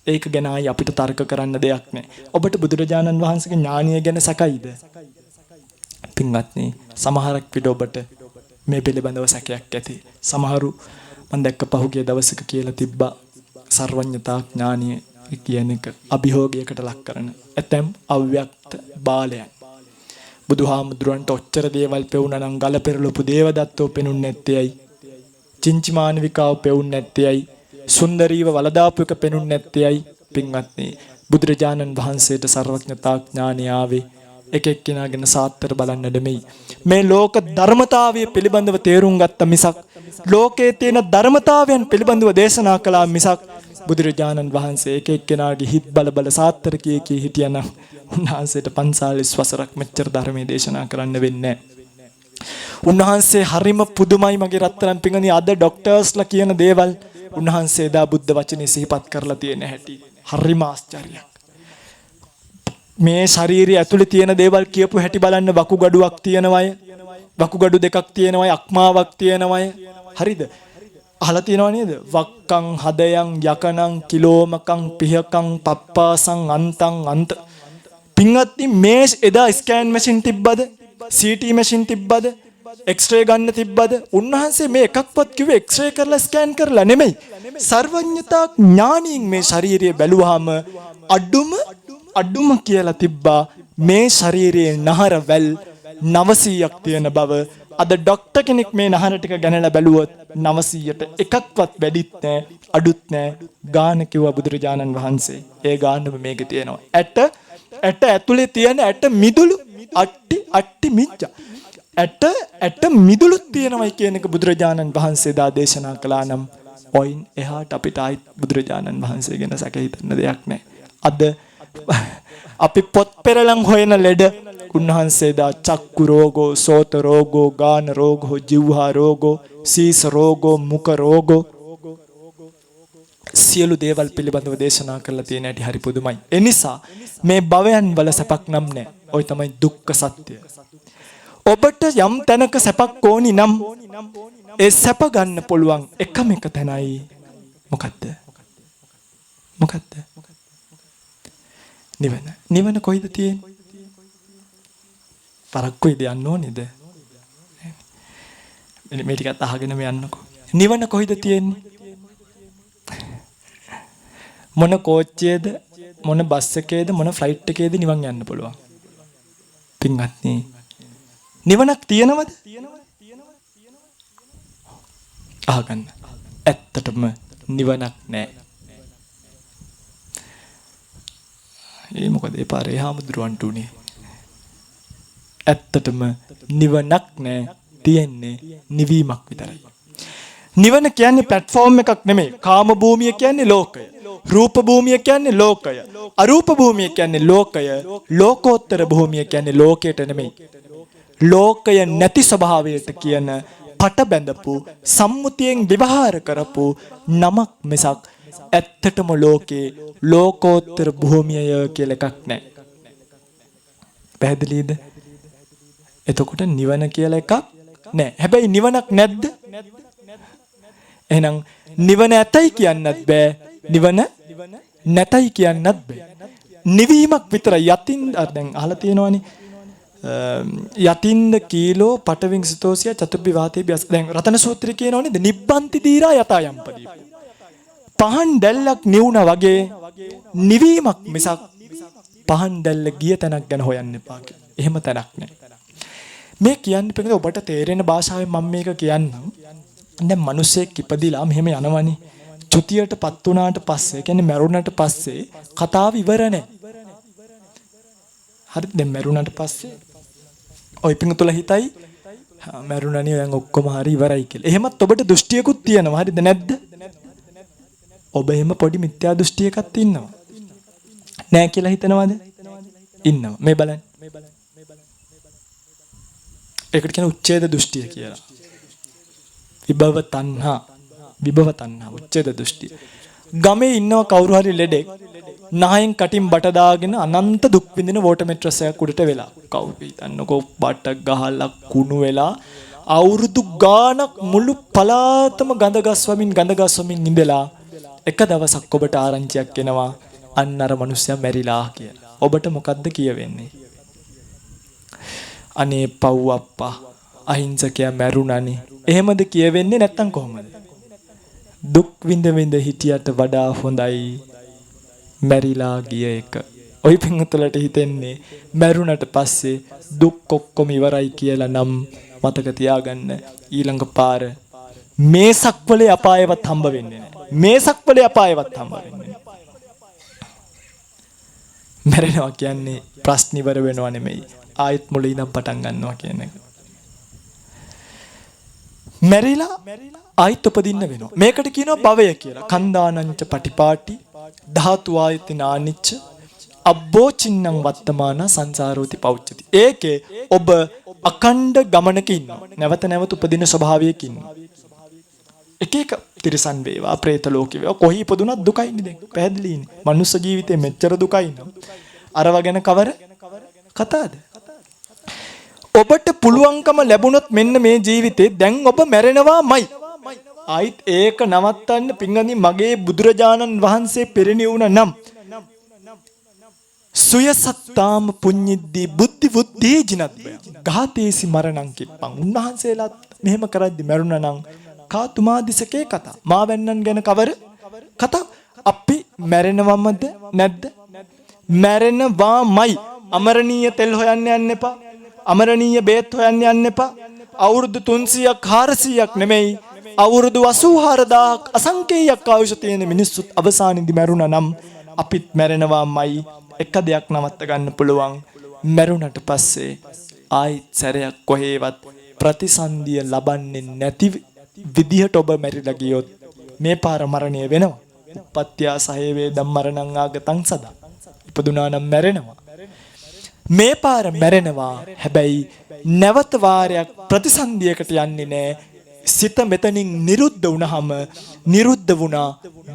ඒක ගැන ආයි අපිට තර්ක කරන්න දෙයක් නැහැ. ඔබට බුදුරජාණන් වහන්සේගේ ඥානිය ගැන සැකයිද? පින්වත්නි, සමහරක් විට ඔබට මේ පිළිබඳව සැකයක් ඇති. සමහරු මම දැක්ක පහුගිය දවසක කියලා තිබ්බා සර්වඥතා ඥානිය කියන එක අභියෝගයකට ලක් කරන ඇතැම් අව්‍යක්ත බාලයන්. බුදුහාමුදුරන්ට ඔච්චර දේවල් පෙවුනා නම් ගල පෙරළපු දේවදත්තෝ පෙනුන්නේ නැත්තේයි. චින්චි මානවිකාව පෙවුන්නේ නැත්තේයි. සුන්දරීව වලදාපු එක පෙනුන්නේ නැත්තේයි. පින්වත්නි, බුදුරජාණන් වහන්සේට සර්වඥතා ඥානය ආවේ එක එක්කෙනාගෙන සාත්තර බලන්න නෙමෙයි. මේ ලෝක ධර්මතාවය පිළිබඳව තේරුම් ගත්ත මිසක් ලෝකයේ තියෙන ධර්මතාවයන් පිළිබඳව දේශනා කළා මිසක් බුදුරජාණන් වහන්සේ එක එක්කෙනාගේ හිත් බල සාත්තර කී හිටියනම් උන්වහන්සේට 45 වසරක් මෙච්චර ධර්මයේ දේශනා කරන්න වෙන්නේ නැහැ. උන්වහන්සේ හරිම පුදුමයි මගේ රත්තරන් පිංගනි. අද ડોක්ටර්ස්ලා කියන දේවල් උන්වහන්සේ දා බුද්ධ වචනේ සිහිපත් කරලා තියෙන හැටි හරිම ආශ්චර්යයක්. මේ ශාරීරිය ඇතුලේ තියෙන දේවල් කියපු හැටි බලන්න. වකුගඩුවක් තියෙනවය, වකුගඩු දෙකක් තියෙනවය, අක්මාවක් තියෙනවය. හරිද? අහලා තියෙනව නේද? වක්කං හදයන් යකනං කිලෝමකං පිහකං පප්පාසං අන්තං අන්ත. පින්වත්නි, මේ එදා ස්කෑන් මැෂින් තිබ්බද? CT මැෂින් තිබ්බද? එක්ස්රේ ගන්න තිබ්බද? උන්වහන්සේ මේ එකක්වත් කිව්වේ එක්ස්රේ කරලා ස්කෑන් කරලා නෙමෙයි. සර්වඥතා ඥානියෙන් මේ ශාරීරිය බැලුවාම අඩුම කියලා තිබ්බා මේ ශාරීරියේ නහරවැල් 900ක් තියෙන බව. අද ડોක්ටර් කෙනෙක් මේ නහර ටික ගණනලා බැලුවොත් 900ට එකක්වත් වැඩිත් නැහැ, අඩුත් නැහැ. ගාන කිව්වා බුදුරජාණන් වහන්සේ. ඒ ගානම මේකේ තියෙනවා. ඇට ඇතුලේ තියෙන ඇට මිදුළු අට්ටි මිච්චා. ඇට මිදුළුත් තියෙනවයි කියන එක බුදුරජාණන් වහන්සේ දා දේශනා කළා නම් ඔයින් එහාට අපිට ආයි බුදුරජාණන් වහන්සේ ගැන සැක හිතන්න දෙයක් නැහැ. අද අපි පොත් පෙරලන් හොයන ලෙඩ උන්වහන්සේ දා චක්කු රෝගෝ, සෝත රෝගෝ, ගාන රෝගෝ, ජීවහා රෝගෝ, සීස රෝගෝ, මුඛ රෝගෝ සියලු දේවල් පිළිබඳව දේශනා කරලා තියෙන හැටි හරි පුදුමයි. ඒ නිසා මේ භවයන් වල සැපක් නම් නැහැ. ඔය තමයි දුක්ඛ සත්‍ය. ඔබට යම් තැනක සැපක් ඕනි නම් ඒ සැප ගන්න පුළුවන් එකම එක තැනයි. මොකද්ද? නිවන කොයිද තියෙන්නේ? පරක්කුයිද යන්න ඕනේද? මේ ටිකත් අහගෙනම යන්නකෝ. නිවන කොයිද තියෙන්නේ? මොන කෝච්චියේද, මොන බස් එකේද, මොන ෆ්ලයිට් එකේද නිවන් යන්න පුළුවන්? පින්වත්නි, නිවනක් තියෙනවද? අහගන්න. ඇත්තටම නිවනක් නැහැ. ඒ මොකද ඒ පාරේ හාමුදුරුවන්ට උනේ? ඇත්තටම නිවනක් නැහැ. තියෙන්නේ නිවීමක් විතරයි. නිවන කියන්නේ ප්ලැට්ෆෝම් එකක් නෙමෙයි. කාම භූමිය කියන්නේ ලෝකය. රූප භූමිය කියන්නේ ලෝකය. අරූප භූමිය කියන්නේ ලෝකය. ලෝකෝත්තර භූමිය කියන්නේ ලෝකයට නෙමෙයි. ලෝකය නැති ස්වභාවයට කියන පට බැඳපු සම්මුතියෙන් විවහාර කරපු නමක් මිසක් ඇත්තටම ලෝකේ ලෝකෝත්තර භූමිය කියලා එකක් නැහැ. පැහැදිලිද? එතකොට නිවන කියලා එකක් නැහැ. හැබැයි නිවනක් නැද්ද? එහෙනම් නිවන ඇතයි කියන්නත් බෑ. නිවන නැතයි කියන්නත් බෑ. නිවීමක් විතරයි. යතින් දැන් අහලා තියෙනවනේ. යතින්ද කීලෝ පටවින් සිතෝසිය චතුබ්බි වාතේ බියස්. දැන් රතන සූත්‍රය කියනවනේ නිබ්බන්ති දීරා යතා යම්පදී. පහන් දැල්ලක් නිවුණා වගේ නිවීමක් මිසක් පහන් දැල්ල ගිය තැනක් ගැන හොයන්න එපා කියලා. එහෙම තැනක් නැහැ. මේ කියන්නේ පිටකද ඔබට තේරෙන භාෂාවෙන් මම මේක කියන්නම්. දැන් මිනිස්සෙක් ඉපදිලා මෙහෙම යනවනේ. චුතියටපත් වුණාට පස්සේ, කියන්නේ මැරුණාට පස්සේ කතාව ඉවර නැහැ. හරිද? දැන් මැරුණාට පස්සේ ඔය පිටුතුල හිතයි මැරුණානේ දැන් ඔක්කොම හරි ඉවරයි කියලා. එහෙමත් ඔබට දෘෂ්ටියකුත් තියෙනවා. හරිද නැද්ද? ඔබ එහෙම පොඩි මිත්‍යා දෘෂ්ටියකක් ඉන්නවා. නෑ කියලා හිතනවද? ඉන්නවා. මේ බලන්න. ඒකට කියන උච්ඡේද දෘෂ්ටිය කියලා. විභව තණ්හා උච්ඡේද දෘෂ්ටි. ගමේ ඉන්නව කවුරු හරි ලෙඩෙක් නහයෙන් කටින් බට දාගෙන අනන්ත දුක් විඳින වෝටමෙට්‍රසයක් උඩට වෙලා. කවුරු හිතන්නකෝ බට ගහලා කුණු වෙලා අවුරුදු ගාණක් මුළු පලාතම ගඳ ගස්වමින් ඉඳලා එක දවසක් ඔබට ආරංචියක් එනවා අන්න අර මිනිස්සයා මැරිලා කියලා. ඔබට මොකද්ද කියවෙන්නේ? අනේ පව් අප්පා අහිංසකයා මැරුණානේ. එහෙමද කියවෙන්නේ නැත්තම් කොහොමද? දුක් විඳ හිටියට වඩා හොඳයි මැරිලා ගිය එක. ඔය පින්තුලට හිතෙන්නේ මැරුණට පස්සේ දුක් ඔක්කොම ඉවරයි කියලා නම් මතක තියාගන්න ඊළඟ පාර මේසක්වලේ අපායවත් හම්බ වෙන්නේ නැහැ. මේසක්වලේ අපායවත් හම්බ වෙන්නේ නැහැ. මැරෙනවා කියන්නේ ප්‍රශ්න ඉවර වෙනව නෙමෙයි. ආයෙත් මුලින් ඉඳන් පටන් ගන්නවා කියන එක. මැරිලා ආයෙත් උපදින්න වෙනවා. මේකට කියනවා භවය කියලා. කන්දානංච පටිපාටි ධාතු ආයතනානිච්ච අබ්බෝචින්නම් වත්තමාන සංසාරෝති පෞච්චති. ඒකේ ඔබ අකණ්ඩ ගමනක ඉන්නවා. නැවත නැවත උපදින ස්වභාවයක ඉන්නවා. එක එක තිරසන් වේවා, പ്രേත ලෝකේ වේවා, කොහි ඉපදුනත් දුකයිනේ දැන්. පැහැදිලිනේ. මනුස්ස ජීවිතේ මෙච්චර දුකයි නම් අරව ගැන කවර කතාවද? ඔබට පුළුවන්කම ලැබුණොත් මෙන්න මේ ජීවිතේ දැන් ඔබ මැරෙනවාමයි. ආයිත් ඒක නවත්තන්න පින්වත්නි මගේ බුදුරජාණන් වහන්සේ පෙරණිවුණ නම් සුයසත්තාම පුඤ්ඤිද්දී බුද්ධි වුද්ධී ජිනත්බය ඝාතේසි මරණං කිප්පං. උන්වහන්සේලාත් මෙහෙම කරද්දි මැරුණා නම් කාතුමාදිසකේ කතා. මාවැන්නන් ගැන කවර කතා? අපි මැරෙනවමද නැද්ද? මැරෙනවාමයි. අමරණීය තෙල් හොයන්න යන්න එපා. අමරණීය බේත් හොයන්න යන්න එපා. අවුරුදු 300ක් 400ක් නෙමෙයි අවුරුදු 84000ක් අසංකේයයක් ආයුෂ තියෙන මිනිස්සුත් අවසානයේදී මැරුණා නම් අපිත් මැරෙනවාමයි. එක දෙයක් නවත්ත ගන්න පුළුවන්. මැරුණට පස්සේ ආයිත් සැරයක් කොහේවත් ප්‍රතිසන්දිය ලබන්නේ නැති විදිහට ඔබ මැරිලා ගියොත් මේ පාර මරණය වෙනවා. උපත්ත්‍යා සහේ වේදම් මරණං ආගතං සදා. ඉපදුනා නම් මැරෙනවා. මේ පාර මැරෙනවා. හැබැයි නැවත වාරයක් ප්‍රතිසන්දියකට යන්නේ නැහැ. සිත මෙතනින් නිරුද්ධ වුණාම නිරුද්ධ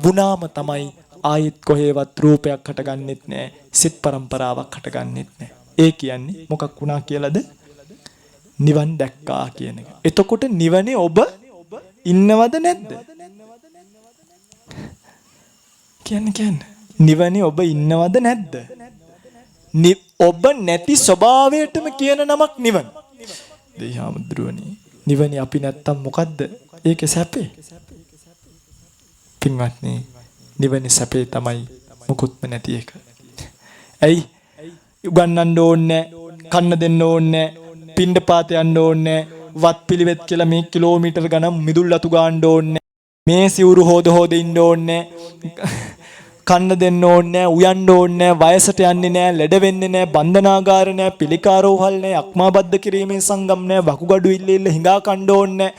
වුණාම තමයි ආයෙත් කොහේවත් රූපයක් හටගන්නෙත් නැහැ. සිත් පරම්පරාවක් හටගන්නෙත් නැහැ. ඒ කියන්නේ මොකක් වුණා කියලාද? නිවන් දැක්කා කියන එක. එතකොට නිවනේ ඔබ ඉන්නවද නැද්ද? කියන්නේ නිවනේ ඔබ ඉන්නවද නැද්ද? ඔබ නැති ස්වභාවයටම කියන නමක් නිවන. දෙයහමඳුරණී නිවනේ අපි නැත්තම් මොකද්ද? ඒකේ සැපේ. පින්වත්නි නිවනේ සැපේ තමයි මොකුත්ම නැති එක. ඇයි? උගන්නන්න ඕනේ, කන්න දෙන්න ඕනේ, පින්ඩපාත යන්න ඕනේ, වත් පිළිවෙත් කියලා මේ කිලෝමීටර් ගණන් මිදුල් අතු ගන්න ඕනේ. මේ සිවුරු හොද ඉන්න ඕනේ. කන්න දෙන්න ඕනේ, උයන්න ඕනේ, වයසට යන්නේ නැහැ, ලෙඩ වෙන්නේ නැහැ, බන්ධනාගාර නැහැ, පිළිකාරෝහල් නැහැ, අක්මාබද්ධ කිරීමේ සංගම් නැහැ, වකුගඩු ඉල්ල හිඟා කන්න ඕනේ,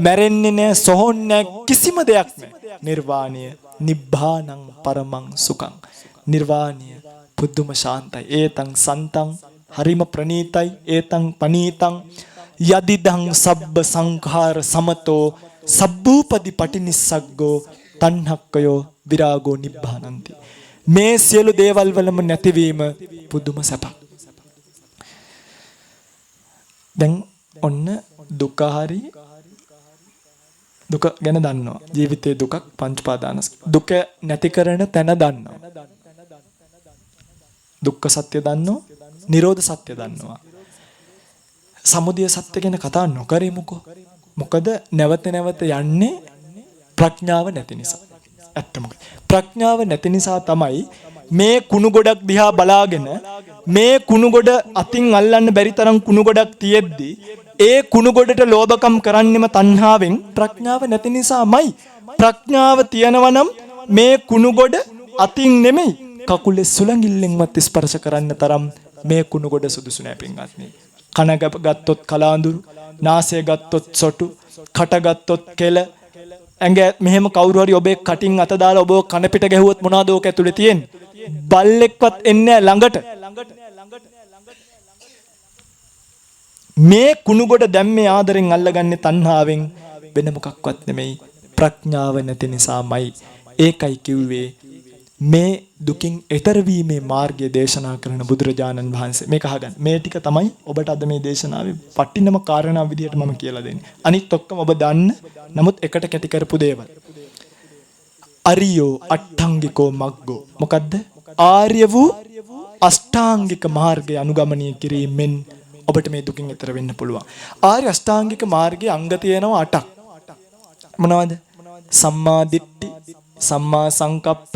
මැරෙන්නේ නැහැ, සොහොන් නැහැ, කිසිම දෙයක් නැහැ. නිර්වාණය නිබ්බානං පරමං සුඛං. නිර්වාණය පුදුම ශාන්තයි. ඒතං සන්තං හරිම ප්‍රණීතයි. ඒතං පනීතං යදිදං සබ්බ සංඛාර සමතෝ සබ්බූපදි පටිනිස්සග්ගෝ තණ්හක්කයෝ විරාගෝ නිබ්බානන්ති. මේ සියලු දේවල් වලම නැතිවීම පුදුම සැපක්. දැන් ඔන්න දුක හරි දුක ගැන දන්නවා. ජීවිතයේ දුකක් පංච පාදානස්. දුක නැති කරන තැන දන්නවා. දුක්ඛ සත්‍ය දන්නවා. නිරෝධ සත්‍ය දන්නවා. සමුදය සත්‍ය ගැන කතා නොකරමුකෝ. මොකද නැවත නැවත යන්නේ ප්‍රඥාව නැති නිසා. ඇත්තම ප්‍රඥාව නැති නිසා තමයි මේ කුණු ගොඩක් දිහා බලාගෙන මේ කුණු ගොඩ අතින් අල්ලන්න බැරි තරම් කුණු ගොඩක් තියෙද්දි ඒ කුණු ගොඩට ලෝභකම් කරන්නෙම තණ්හාවෙන්. ප්‍රඥාව නැති නිසාමයි. ප්‍රඥාව තියෙනවා නම් මේ කුණු ගොඩ අතින් නෙමෙයි කකුලේ සුළඟිල්ලෙන්වත් ස්පර්ශ කරන්න තරම් මේ කුණු ගොඩ සුදුසු නැහැ පින්වත්නි. කන ගත්තොත් කලාඳුරු, නාසය ගත්තොත් සොටු, කට ගත්තොත් කෙල, ඇඟ මෙහෙම කවුරු හරි ඔබේ කටින් අත දාලා ඔබ කන පිට ගැහුවොත් මොනවද ඕක ඇතුලේ තියෙන්නේ? බල්ලෙක්වත් එන්නේ ළඟට. මේ කුණු ගොඩ දැම්මේ ආදරෙන් අල්ලගන්නේ තණ්හාවෙන්. වෙන මොකක්වත් නෙමෙයි ප්‍රඥාව නැති නිසාමයි. ඒකයි කිව්වේ මේ දුකින් එතර වීමේ මාර්ගය දේශනා කරන බුදුරජාණන් වහන්සේ. මේක අහගන්න. මේ ටික තමයි ඔබට අද මේ දේශනාවේ පටිනම කාරණා විදියට මම කියලා දෙන්නේ. අනිත් ඔක්කොම ඔබ දන්න. නමුත් එකට කැටි කරපු දේවල්. අරියෝ අට්ඨංගිකෝ මග්ගෝ. මොකද්ද? ආර්ය වූ අෂ්ටාංගික මාර්ගය අනුගමනය කිරීමෙන් ඔබට මේ දුකින් එතර වෙන්න පුළුවන්. ආර්ය අෂ්ටාංගික මාර්ගයේ අංග තියෙනවා 8ක්. මොනවද? සම්මා දිට්ඨි, සම්මා සංකප්ප,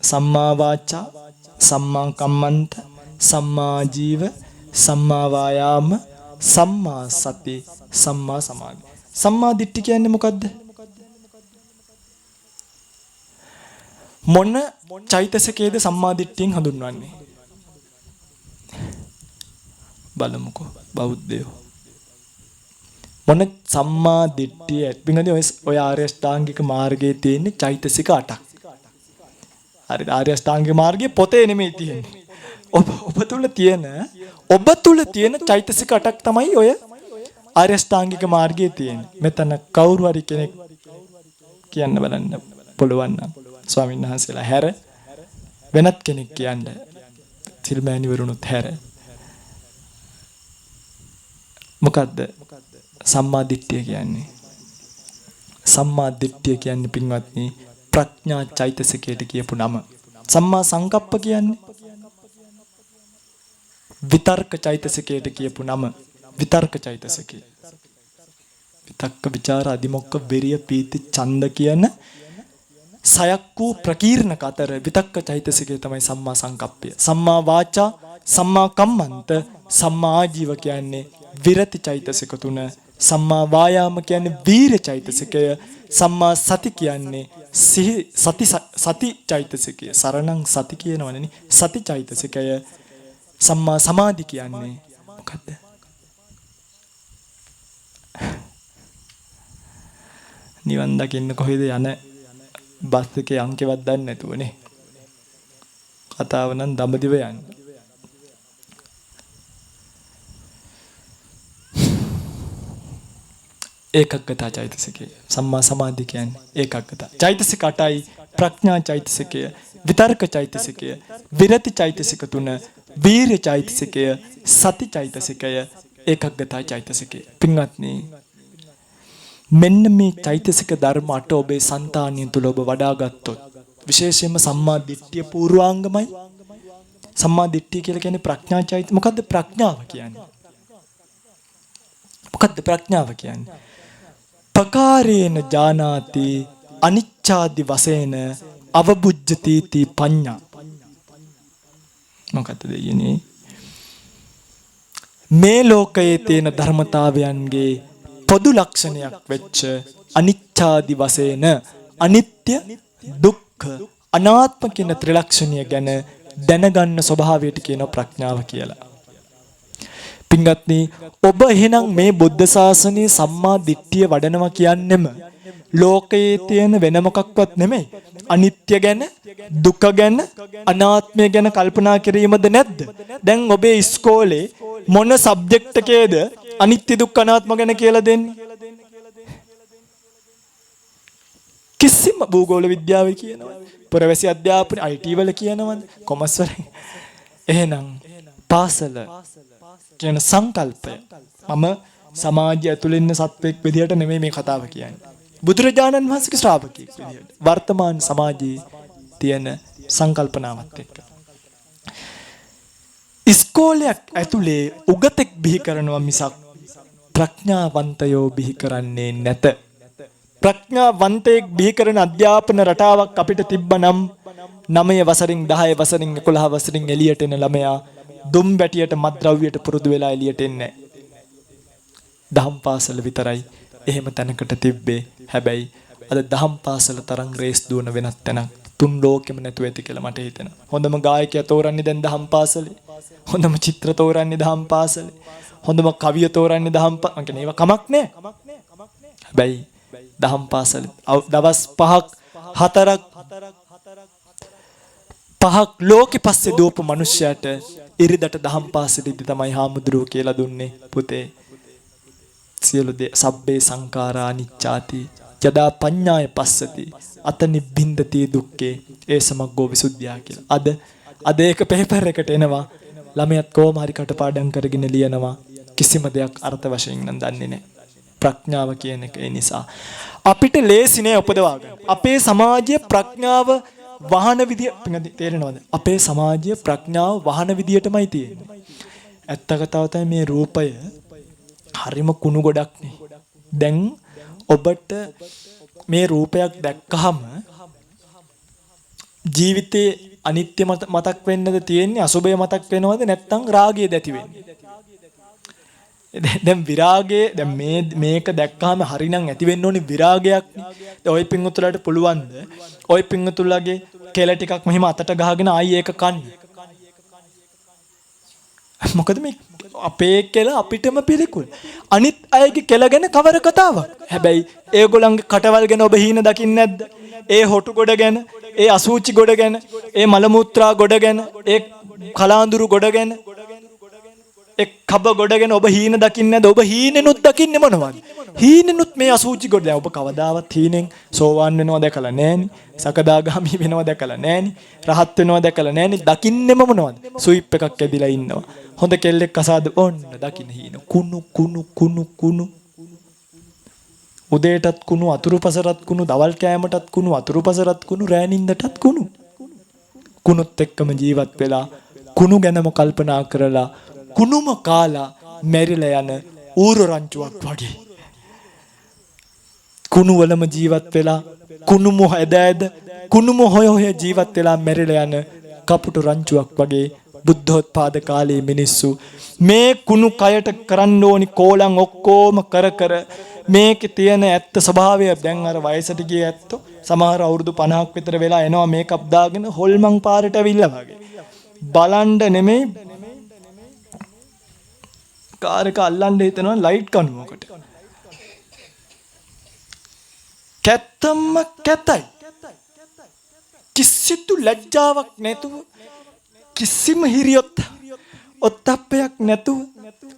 සම්මා වාචා, සම්මා කම්මන්ත, සම්මා ජීව, සම්මා වායාම, සම්මා සති, සම්මා සමාධි. සම්මා දිට්ඨි කියන්නේ මොකද්ද? මොන චෛතසිකයේද සම්මා දිට්ඨියෙන් හඳුන්වන්නේ? බලමුකෝ බෞද්ධයෝ. මොන සම්මා දිට්ඨිය පිංගනේ ඔය ආර්ය අෂ්ටාංගික මාර්ගයේ තියෙන චෛතසික 8ක්. හරි ආර්ය අෂ්ටාංගික මාර්ගයේ පොතේ නෙමෙයි තියෙන්නේ. ඔබ තුල තියෙන චෛතසික 8ක් තමයි ඔය ආර්ය අෂ්ටාංගික මාර්ගයේ තියෙන්නේ. මෙතන කවුරු හරි කෙනෙක් කියන්න බලන්න පුළුවන් නම් ස්වාමීන් වහන්සේලා හැර වෙනත් කෙනෙක් කියන්න තිල්මෑණිවරුණුත් හැර මොකද්ද සම්මා දිට්ඨිය කියන්නේ? සම්මා දිට්ඨිය කියන්නේ පින්වත්නි ප්‍රඥා චෛතසිකයට කියපු නම. සම්මා සංකප්ප කියන්නේ විතර්ක චෛතසිකයට කියපු නම. විතර්ක චෛතසිකය. විතක්ක ਵਿਚාර අදිමොක්ක වෙරිය පීති ඡන්ද කියන සයක් වූ ප්‍රකීර්ණ කතර විතක්ක චෛතසිකය තමයි සම්මා සංකප්පය. සම්මා වාචා, සම්මා කම්මන්ත, සම්මා ආජීව කියන්නේ විරති චෛතසික තුන. සම්මා වායාම කියන්නේ වීර චෛතසිකය. සම්මා සති කියන්නේ සති චෛතසිකය. සරණං සති කියනවනේ. සති චෛතසිකය. සම්මා සමාධි කියන්නේ මොකද්ද? නිවන් දකින්න කොහෙද යන බස් එකේ අංකෙවත් දන්නේ නැතුවනේ. කතාව නම් දඹදිව යන්නේ. ඒකග්ගතා චෛතසිකය. සම්මා සමාධි කියන්නේ ඒකග්ගතා. චෛතසික 8යි ප්‍රඥා චෛතසිකය, විතර්ක චෛතසිකය, විරති චෛතසික 3, වීර්ය චෛතසිකය, සති චෛතසිකය, ඒකග්ගතා චෛතසිකය. පින්වත්නි මෙන්න මේ චෛතසික ධර්ම 8 ඔබේ సంతානිය තුල ඔබ වඩා ගත්තොත් විශේෂයෙන්ම සම්මා දිට්ඨිය පූර්වාංගමයි. සම්මා දිට්ඨිය කියලා කියන්නේ ප්‍රඥා චෛතසික. මොකද්ද ප්‍රඥාව කියන්නේ? මොකද්ද ප්‍රඥාව කියන්නේ? පකාරේන ජානාති අනිච්ඡාදි වශයෙන් අවබුද්ධති ති පඤ්ඤා. මොකද්ද දෙයනේ? මේ ලෝකයේ තියෙන ධර්මතාවයන්ගේ පොදු ලක්ෂණයක් වෙච්ච අනිච්ඡාදි වශයෙන් අනිත්‍ය, දුක්ඛ, අනාත්ම කියන ත්‍රිලක්ෂණිය ගැන දැනගන්න ස්වභාවයට කියන ප්‍රඥාව කියලා. පින්වත්නි ඔබ එහෙනම් මේ බුද්ධ ශාසනයේ සම්මා දිට්ඨිය වඩනවා කියන්නෙම ලෝකයේ තියෙන වෙන මොකක්වත් නෙමෙයි. අනිත්‍ය ගැන, දුක ගැන, අනාත්මය ගැන කල්පනා කිරීමද නැද්ද? දැන් ඔබේ ඉස්කෝලේ මොන සබ්ජෙක්ට් එකේද අනිත්‍ය දුක්ඛ අනාත්ම ගැන කියලා දෙන්නේ? කිසිම භූගෝල විද්‍යාවේ කියනවද? පුරවැසි අධ්‍යාපන IT වල කියනවද? කොමර්ස් වල. එහෙනම් පාසල කියන සංකල්පය මම සමාජය ඇතුළේ ඉන්න සත්වෙක් විදියට නෙමෙයි මේ කතාව කියන්නේ. බුදුරජාණන් වහන්සේගේ ශ්‍රාවකයෙක් විදියට. වර්තමාන සමාජයේ තියෙන සංකල්පනාවත් එක්ක. ඉස්කෝලයක් ඇතුලේ උගතෙක් බිහි කරනවා මිසක් ප්‍රඥාවන්තයෝ බිහි කරන්නේ නැත. ප්‍රඥාවන්තයෙක් බිහි කරන අධ්‍යාපන රටාවක් අපිට තිබ්බනම් 9 වසරින් 10 වසරින් 11 වසරින් එළියට එන ළමයා දුම් බැටියට මත්ද්‍රව්‍යයට පුරුදු වෙලා එළියට එන්නේ නැහැ. දහම් පාසල විතරයි එහෙම තැනකට තිබ්බේ. හැබැයි අද දහම් පාසල තරම් රේස් දුවන වෙනත් තැනක් තුන් ලෝකෙම නැතුව ඇති කියලා මට හිතෙනවා. හොඳම ගායකයා තෝරන්නේ දැන් දහම් පාසලේ. හොඳම චිත්‍ර තෝරන්නේ දහම් පාසලේ. හොඳම කවිය තෝරන්නේ දහම් පාසලේ. මං කියන්නේ ඒවා කමක් නෑ. හැබැයි දහම් පාසලේ දවස් 5ක් 4ක් ලෝකෙ පස්සේ දුවපු මිනිස්සයාට ඉරිදට දහම් පාසලේදී තමයි හාමුදුරුවෝ කියලා දුන්නේ පුතේ සියලු දේ සබ්බේ සංඛාරා අනිච්චාති යදා පඤ්ඤාය පස්සති අත නිබ්බින්දති දුක්ඛේ ඒ සමග්ගෝ විසුද්ධියා කියලා. අද ඒක පේපර් එකට එනවා. ළමයාත් කොහොම හරි කටපාඩම් කරගෙන ලියනවා. කිසිම දෙයක් අර්ථ වශයෙන් නම් දන්නේ නැහැ. ප්‍රඥාව කියන එක ඒ නිසා අපිට ලේසි නෑ උපදවා ගන්න. අපේ සමාජයේ ප්‍රඥාව වහන විදිය තේරෙනවද? අපේ සමාජයේ ප්‍රඥාව වහන විදියටමයි තියෙන්නේ. ඇත්ත කතාව තමයි මේ රූපය හරිම කුණු ගොඩක් නේ. දැන් ඔබට මේ රූපයක් දැක්කහම ජීවිතේ අනිත්‍ය මතක් වෙන්නද තියෙන්නේ, අසුබය මතක් වෙනවද නැත්නම් රාගය දැති වෙන්නේ? දැන් විරාගයේ දැන් මේක දැක්කහම හරිනම් ඇති වෙන්න ඕනේ විරාගයක් නේ. දැන් ওই පිංගුතුලට පුළුවන්ද ওই පිංගුතුලගේ කෙල ටිකක් මෙහෙම අතට ගහගෙන ආයි ඒක කන්න? මොකද මේ අපේ කෙල අපිටම පිළිකුල්. අනිත් අයගේ කෙල ගැන කවර කතාවක්? හැබැයි ඒගොල්ලන්ගේ කටවල් ගැන ඔබ හීන දකින්නේ නැද්ද? ඒ හොටු ගොඩ ගැන, ඒ අසූචි ගොඩ ගැන, ඒ මල මුත්‍රා ගොඩ ගැන, ඒ කලාඳුරු ගොඩ ගැන, එක් කබ ගොඩ ගැන ඔබ හීන දකින්නේ නැද්ද? ඔබ හීනෙනුත් දකින්නේ මොනවද? හීනෙනුත් මේ අසූචි ගොඩ. දැන් ඔබ කවදාවත් හීනෙන් සෝවාන් වෙනවා දැකලා නැහෙනි. සකදාගාමි වෙනවා දැකලා නැහෙනි. රහත් වෙනවා දැකලා නැහෙනි. දකින්නෙම මොනවද? සුයිප් එකක් ඇදිලා ඉන්නවා. හොඳ කෙල්ලෙක් අසාද ඔන්න දකින්න හීන. කුණු කුණු කුණු කුණු. උදේටත් කුණු, අතුරුපසරත් කුණු, දවල් කෑමටත් කුණු, අතුරුපසරත් කුණු, රෑනින්දටත් කුණු. කුණුත් එක්කම ජීවත් වෙලා කුණු ගැනම කල්පනා කරලා කුණුම කාලා මැරිලා යන ඌරු රංචුවක් වගේ. කුණු වලම ජීවත් වෙලා කුණුම හැදෑද කුණුම හොය හොය ජීවත් වෙලා මැරිලා යන කපුටු රංචුවක් වගේ බුද්ධෝත්පාද කාලයේ මිනිස්සු මේ කුණු කයට කරන්න ඕනි කෝලම් ඔක්කොම කර කර මේකේ තියෙන ඇත්ත ස්වභාවය දැන් අර වයසට ගිය ඇත්තෝ සමහර අවුරුදු 50ක් විතර වෙලා එනවා මේකප් දාගෙන හොල්මන් පාරට ඇවිල්ලා වගේ. බලන්න නෙමෙයි කාර් එක අල්ලන්න හිතනවා ලයිට් කණුවකට. කැත්තම්ම කැතයි. කිසිදු ලැජ්ජාවක් නැතුව කිසිම හිරියොත් ඔත්තප්පයක් නැතුව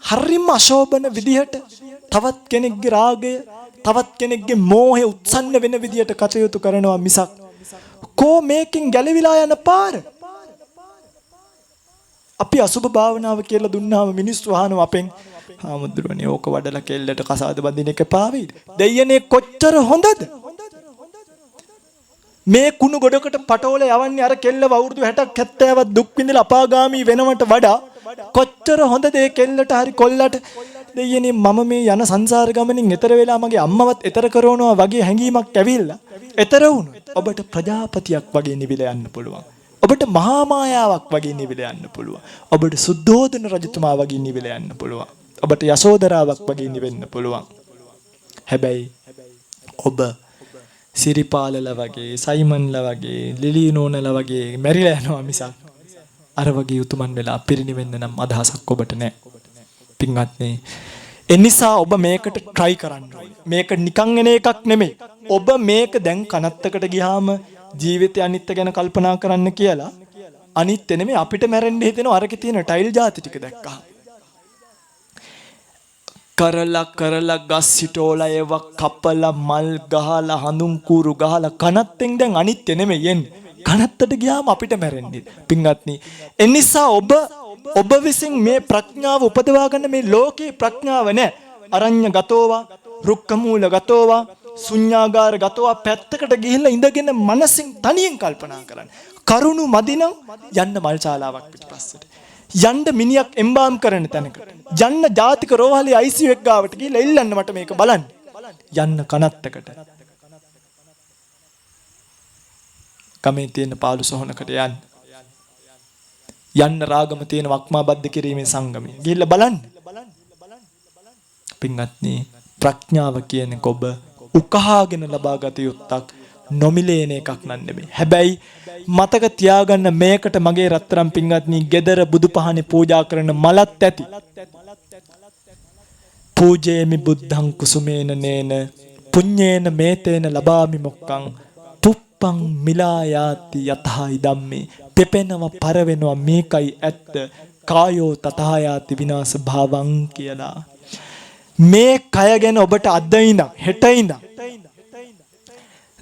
හරිම අශෝභන විදිහට තවත් කෙනෙක්ගේ රාගය තවත් කෙනෙක්ගේ මෝහය උත්සන්න වෙන විදිහට කටයුතු කරනවා මිසක් කෝ මේකෙන් ගැලවිලා යන පාර. අපි අසුබ භාවනාව කියලා දුන්නාම මිනිස්සු අහනවා අපෙන් හාමුදුරනේ ඕක වඩලා කෙල්ලට කසාද බඳින එක පාවෙයිද? දෙයනේ කොච්චර හොඳද? මේ කුණු ගොඩකට පටෝල යවන්නේ අර කෙල්ලව අවුරුදු 60ක් 70ක් දුක් විඳලා අපාගාමී වෙනවට වඩා කොච්චර හොඳද ඒ කෙල්ලට හරි කොල්ලට? දෙයනේ මම මේ යන සංසාර ගමනින් එතර වෙලා මගේ අම්මවත් එතර කරනවා වගේ හැඟීමක් ඇවිල්ලා එතර වුණොත් ඔබට ප්‍රජාපතියක් වගේ නිවිලා යන්න පුළුවන්. ඔබට මහා මායාවක් වගේ නිවිලා යන්න පුළුවන්. ඔබට සුද්ධෝදන රජතුමා වගේ නිවිලා යන්න පුළුවන්. ඔබට යසෝදරාවක් වගේ නිවෙන්න පුළුවන්. හැබැයි ඔබ සිරිපාලලා වගේ, සයිමන්ලා වගේ, ලිලිනෝනලා වගේ මැරිලා යනවා මිසක් අර වගේ උතුමන් වෙලා පිරිනිවෙන්න නම් අදහසක් ඔබට නැහැ. පින්වත්නි, එනිසා ඔබ මේකට try කරන්න ඕනේ. මේක නිකන් එන එකක් නෙමෙයි. ඔබ මේක දැන් කනත්තකට ගියාම ජීවිතය අනිත්‍ය ගැන කල්පනා කරන්න කියලා අනිත්‍ය නෙමෙයි අපිට මැරෙන්න හිතෙනවා අරකේ තියෙන ටයිල් ಜಾති ටික දැක්කා. කරලා ගස් හිටෝලා ඒව කපලා මල් ගහලා හඳුන් කූරු ගහලා කනත්තෙන් දැන් අනිත්‍ය නෙමෙයි එන්නේ. කනත්තට ගියාම අපිට මැරෙන්නේ. පින්වත්නි, එනිසා ඔබ විසින් මේ ප්‍රඥාව උපදවා ගන්න මේ ලෝකේ ප්‍රඥාව නැහැ. අරඤ්‍ය ගතෝවා, රුක්ක මූල ගතෝවා, ශුන්‍යාගාර ගතෝවා පැත්තකට ගිහිල්ලා ඉඳගෙන මනසින් තනියෙන් කල්පනා කරන්න. කරුණු මදිනම් යන්න මල් ශාලාවක් පිටිපස්සට. යන්න මිනියක් එම්බාම් කරන තැනකට. යන්න ජාතික රෝහලේ ICU එක ගාවට ගිහිල්ලා ඉල්ලන්න මට මේක බලන්න. යන්න කනත්තකට. කමේ තියෙන පාළු සොහනකට යන්න. යන්න රාගම තියෙන වක්මා බද්ද කිරීමේ සංගමය. ගිහිල්ලා බලන්න. පින්වත්නි, ප්‍රඥාව කියන්නේ ඔබ උකහාගෙන ලබාගත යුත්තක් නොමිලේන එකක් නෙමෙයි. හැබැයි මතක තියාගන්න මේකට මගේ රත්තරන් පින්වත්නි gedara බුදුපහනේ පූජා කරන මලත් ඇති. පූජේමි බුද්ධං කුසුමේන නේන පුඤ්ඤේන මේතේන ලබාමි මොක්කං පුප්පං මිලායාති යතහා ඉදම්මේ. පෙපෙනව පරවෙනවා මේකයි ඇත්ත. කායෝ තතහායාති විනාශ භාවං කියලා. මේ කය ගැන ඔබට අද ඉඳන් හෙට ඉඳන්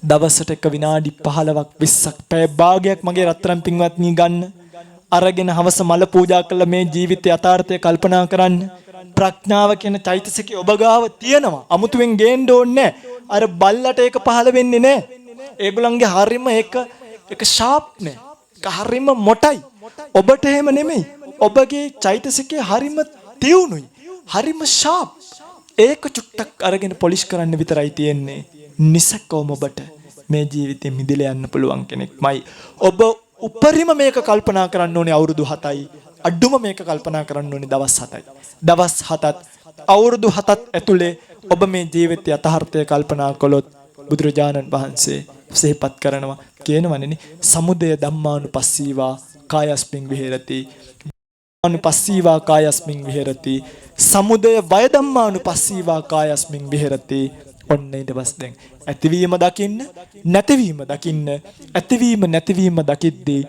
දවසට එක විනාඩි 15ක් 20ක් පැය භාගයක් මගේ රත්තරන් පින්වත්නි ගන්න අරගෙන හවස මල පූජා කළා මේ ජීවිතය යථාර්ථය කල්පනා කරන්න ප්‍රඥාව කියන චෛතසිකය ඔබ ගාව තියෙනවා අමුතුවෙන් ගේන්න ඕනේ අර බල්ලට ඒක පහළ වෙන්නේ නැහැ ඒගොල්ලන්ගේ හරීම ඒක ෂාප් නෑ ඒක හරීම මොටයි ඔබට එහෙම නෙමෙයි ඔබගේ චෛතසිකය හරීම තියුණුයි හරීම ෂාප් ඒක චුට්ටක් අරගෙන පොලිෂ් කරන්න විතරයි තියෙන්නේ නිසකවම ඔබට මේ ජීවිතේ මිදලා යන්න පුළුවන් කෙනෙක්මයි ඔබ උපරිම මේක කල්පනා කරන්න ඕනේ අවුරුදු 7යි අඩුම මේක කල්පනා කරන්න ඕනේ දවස් 7යි දවස් 7ත් අවුරුදු 7ත් ඇතුලේ ඔබ මේ ජීවිතය යථාර්ථය කල්පනා කළොත් බුදුරජාණන් වහන්සේ සිහිපත් කරනවා කියනවනේ සමුදය ධම්මානුපස්සීවා කායස්මින් විහෙරති අනුපස්සීවා කායස්මින් විහෙරති සමුදය වය ධම්මානුපස්සීවා කායස්මින් විහෙරති ඔන්න ඊට පස්සේ දැන් ඇතිවීම දකින්න නැතිවීම දකින්න ඇතිවීම නැතිවීම දකිද්දී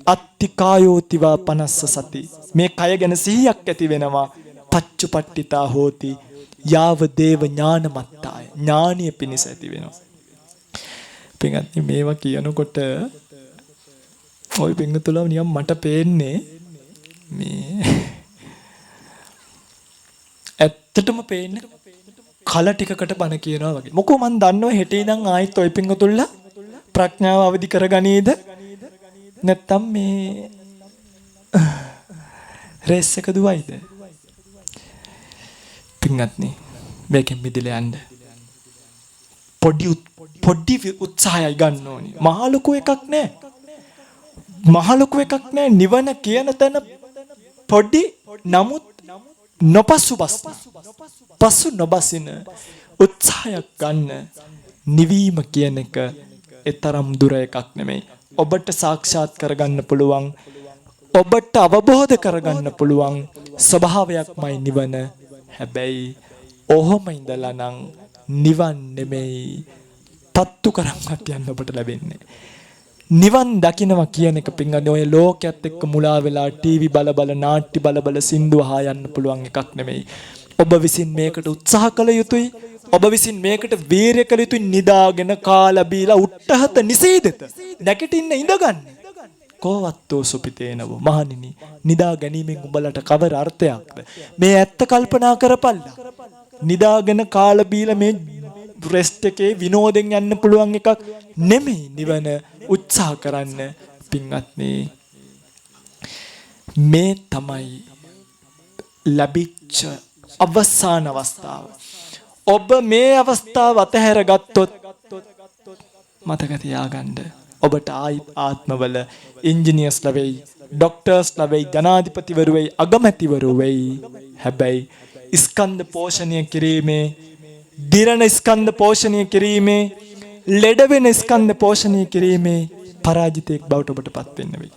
අත්ති කායෝතිවා පනස්ස සති මේ කය ගැන සිහියක් ඇති වෙනවා පච්චුපට්ඨිතා හෝති යාව දේව ඥානමත්තාය ඥානිය පිණිස ඇති වෙනවා පින්වත්නි මේවා කියනකොට ඔය පින්තුලා නියම් මට පේන්නේ මේ ඇත්තටම පේන්නේ කල ටිකකට බණ කියනවා වගේ. මොකෝ මන් දන්නව හෙටේ ඉඳන් ආයෙත් ඔය පින්තුලා ප්‍රඥාව අවදි කරගනීද නැත්තම් මේ රේස් එක දුවයිද? පින්වත්නි මේකෙන් මිදලා යන්න පොඩි උත්සාහයයි ගන්න ඕනි. මහ ලොකු එකක් නෑ. මහ ලොකු එකක් නෑ නිවන කියන තැන පොඩි නමුත් පසු නොබසින උත්සාහයක් ගන්න නිවීම කියන එක එතරම් දුර එකක් නෙමෙයි. ඔබට සාක්ෂාත් කරගන්න පුළුවන් ඔබට අවබෝධ කරගන්න පුළුවන් ස්වභාවයක්මයි නිවන. හැබැයි ඔහොම ඉඳලා නම් නිවන් නෙමෙයි තත්තු කරන්වත් යන්න ඔබට ලැබෙන්නේ. නිවන් දකින්නවා කියන එක පින්ගන්නේ ඔය ලෝකයේත් එක්ක මුලා වෙලා ටීවී බල නාට්‍ය බල සින්දු අහා යන්න පුළුවන් එකක් නෙමෙයි. ඔබ විසින් මේකට උත්සාහ කළ යුතුයි. ඔබ විසින් මේකට වීරිය කළ යුතුයි. නිදාගෙන කාලා බීලා උට්ටහත නිසීදෙත නැගිටින්න ඉඳගන්න. කෝවත්තෝ සුපිතේනව මහණෙනි නිදා ගැනීමෙන් උඹලට කවර අර්ථයක්ද? මේ ඇත්ත කල්පනා කරපල්ලා. නිදාගෙන කාලා බීලා මේ රෙස්ට් එකේ විනෝදෙන් යන්න පුළුවන් එකක් නෙමෙයි නිවන. උත්සාහ කරන්න පින්වත්නි මේ තමයි ලැබිච්ච අවසාන අවස්ථාව. ඔබ මේ අවස්ථාව අතහැර ගත්තොත් මතක තියාගන්න ඔබට ආත්මවල ඉන්ජිනියර්ස්ලා වෙයි, ડોක්ටර්ස්ලා වෙයි, ජනාධිපතිවරු වෙයි, අගමැතිවරු වෙයි. හැබැයි ස්කන්ධ පෝෂණය කිරීමේ, දිරණ ස්කන්ධ පෝෂණය කිරීමේ, ලෙඩ වෙන ස්කන්ධ පෝෂණය කිරීමේ පරාජිතයෙක් බවට ඔබටපත් වෙන්න වෙයි.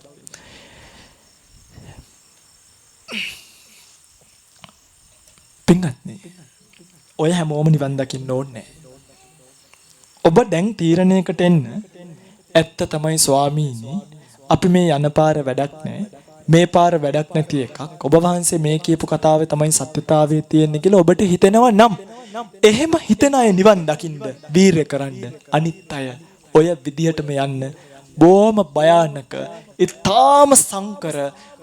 පින්වත්නි ඔය හැමෝම නිවන් දකින්න ඕනේ. ඔබ දැන් තීරණයකට එන්න ඇත්ත තමයි ස්වාමීනි අපි මේ යන පාර වැඩක් නැහැ. මේ පාර වැඩක් නැති එකක්. ඔබ වහන්සේ මේ කියපු කතාවේ තමයි සත්‍යතාවය තියෙන්නේ කියලා ඔබට හිතෙනවා නම් එහෙම හිතන අය නිවන් දකින්න වීරය කරන්න. අනිත් අය ඔය විදිහටම යන්න බොහොම භයානක, ඊටාම සංකර,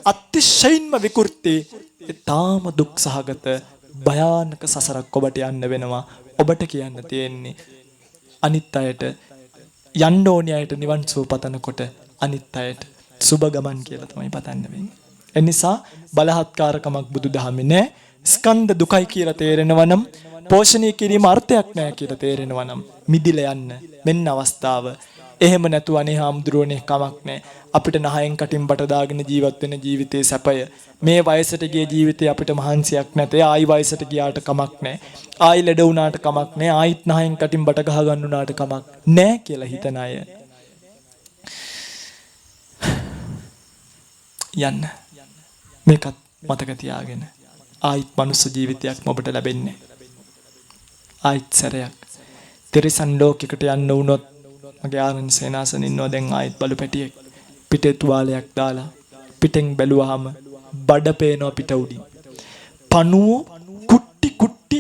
අතිශයින්ම විකෘති, ඊටාම දුක් සහගත භයානක සසරක් ඔබට යන්න වෙනවා. ඔබට කියන්න තියෙන්නේ අනිත් අයට යන්න ඕනි අයට නිවන් සුව පතනකොට අනිත් අයට සුබ ගමන් කියලා තමයි පතන්න වෙන්නේ. ඒ නිසා බලහත්කාරකමක් බුදුදහමේ නැහැ. ස්කන්ධ දුකයි කියලා තේරෙනවා නම්, පෝෂණය කිරීම අර්ථයක් නැහැ කියලා තේරෙනවා නම් මිදිලා යන්න මෙන්න අවස්ථාව. එහෙම නැතුව අනේ හාමුදුරුවනේ කමක් නැහැ. අපිට නහයෙන් කටින් බට දාගෙන ජීවත් වෙන ජීවිතයේ සැපය. මේ වයසට ගිය ජීවිතේ අපිට මහන්සියක් නැතේ. ආයි වයසට ගියාට කමක් නැහැ. ආයි ලෙඩ වුණාට කමක් නැහැ. ආයිත් නහයෙන් කටින් බට ගහ ගන්නුනාට කමක් නැහැ කියලා හිතන අය යන්න. මේකත් මතක තියාගෙන ආයිත් මනුස්ස ජීවිතයක් ඔබට ලැබෙන්නේ. ආයිත් සැරයක් තිරිසන් ලෝකයකට යන්න වුණොත් මගේ ආනන්ද සේනාසන ඉන්නවා දැන් ආයිත් බලු පැටියෙක් පිටේ තුවාලයක් දාලා පිටෙන් බැලුවාම බඩ පේනවා පිට උඩින්. පණුව කුට්ටි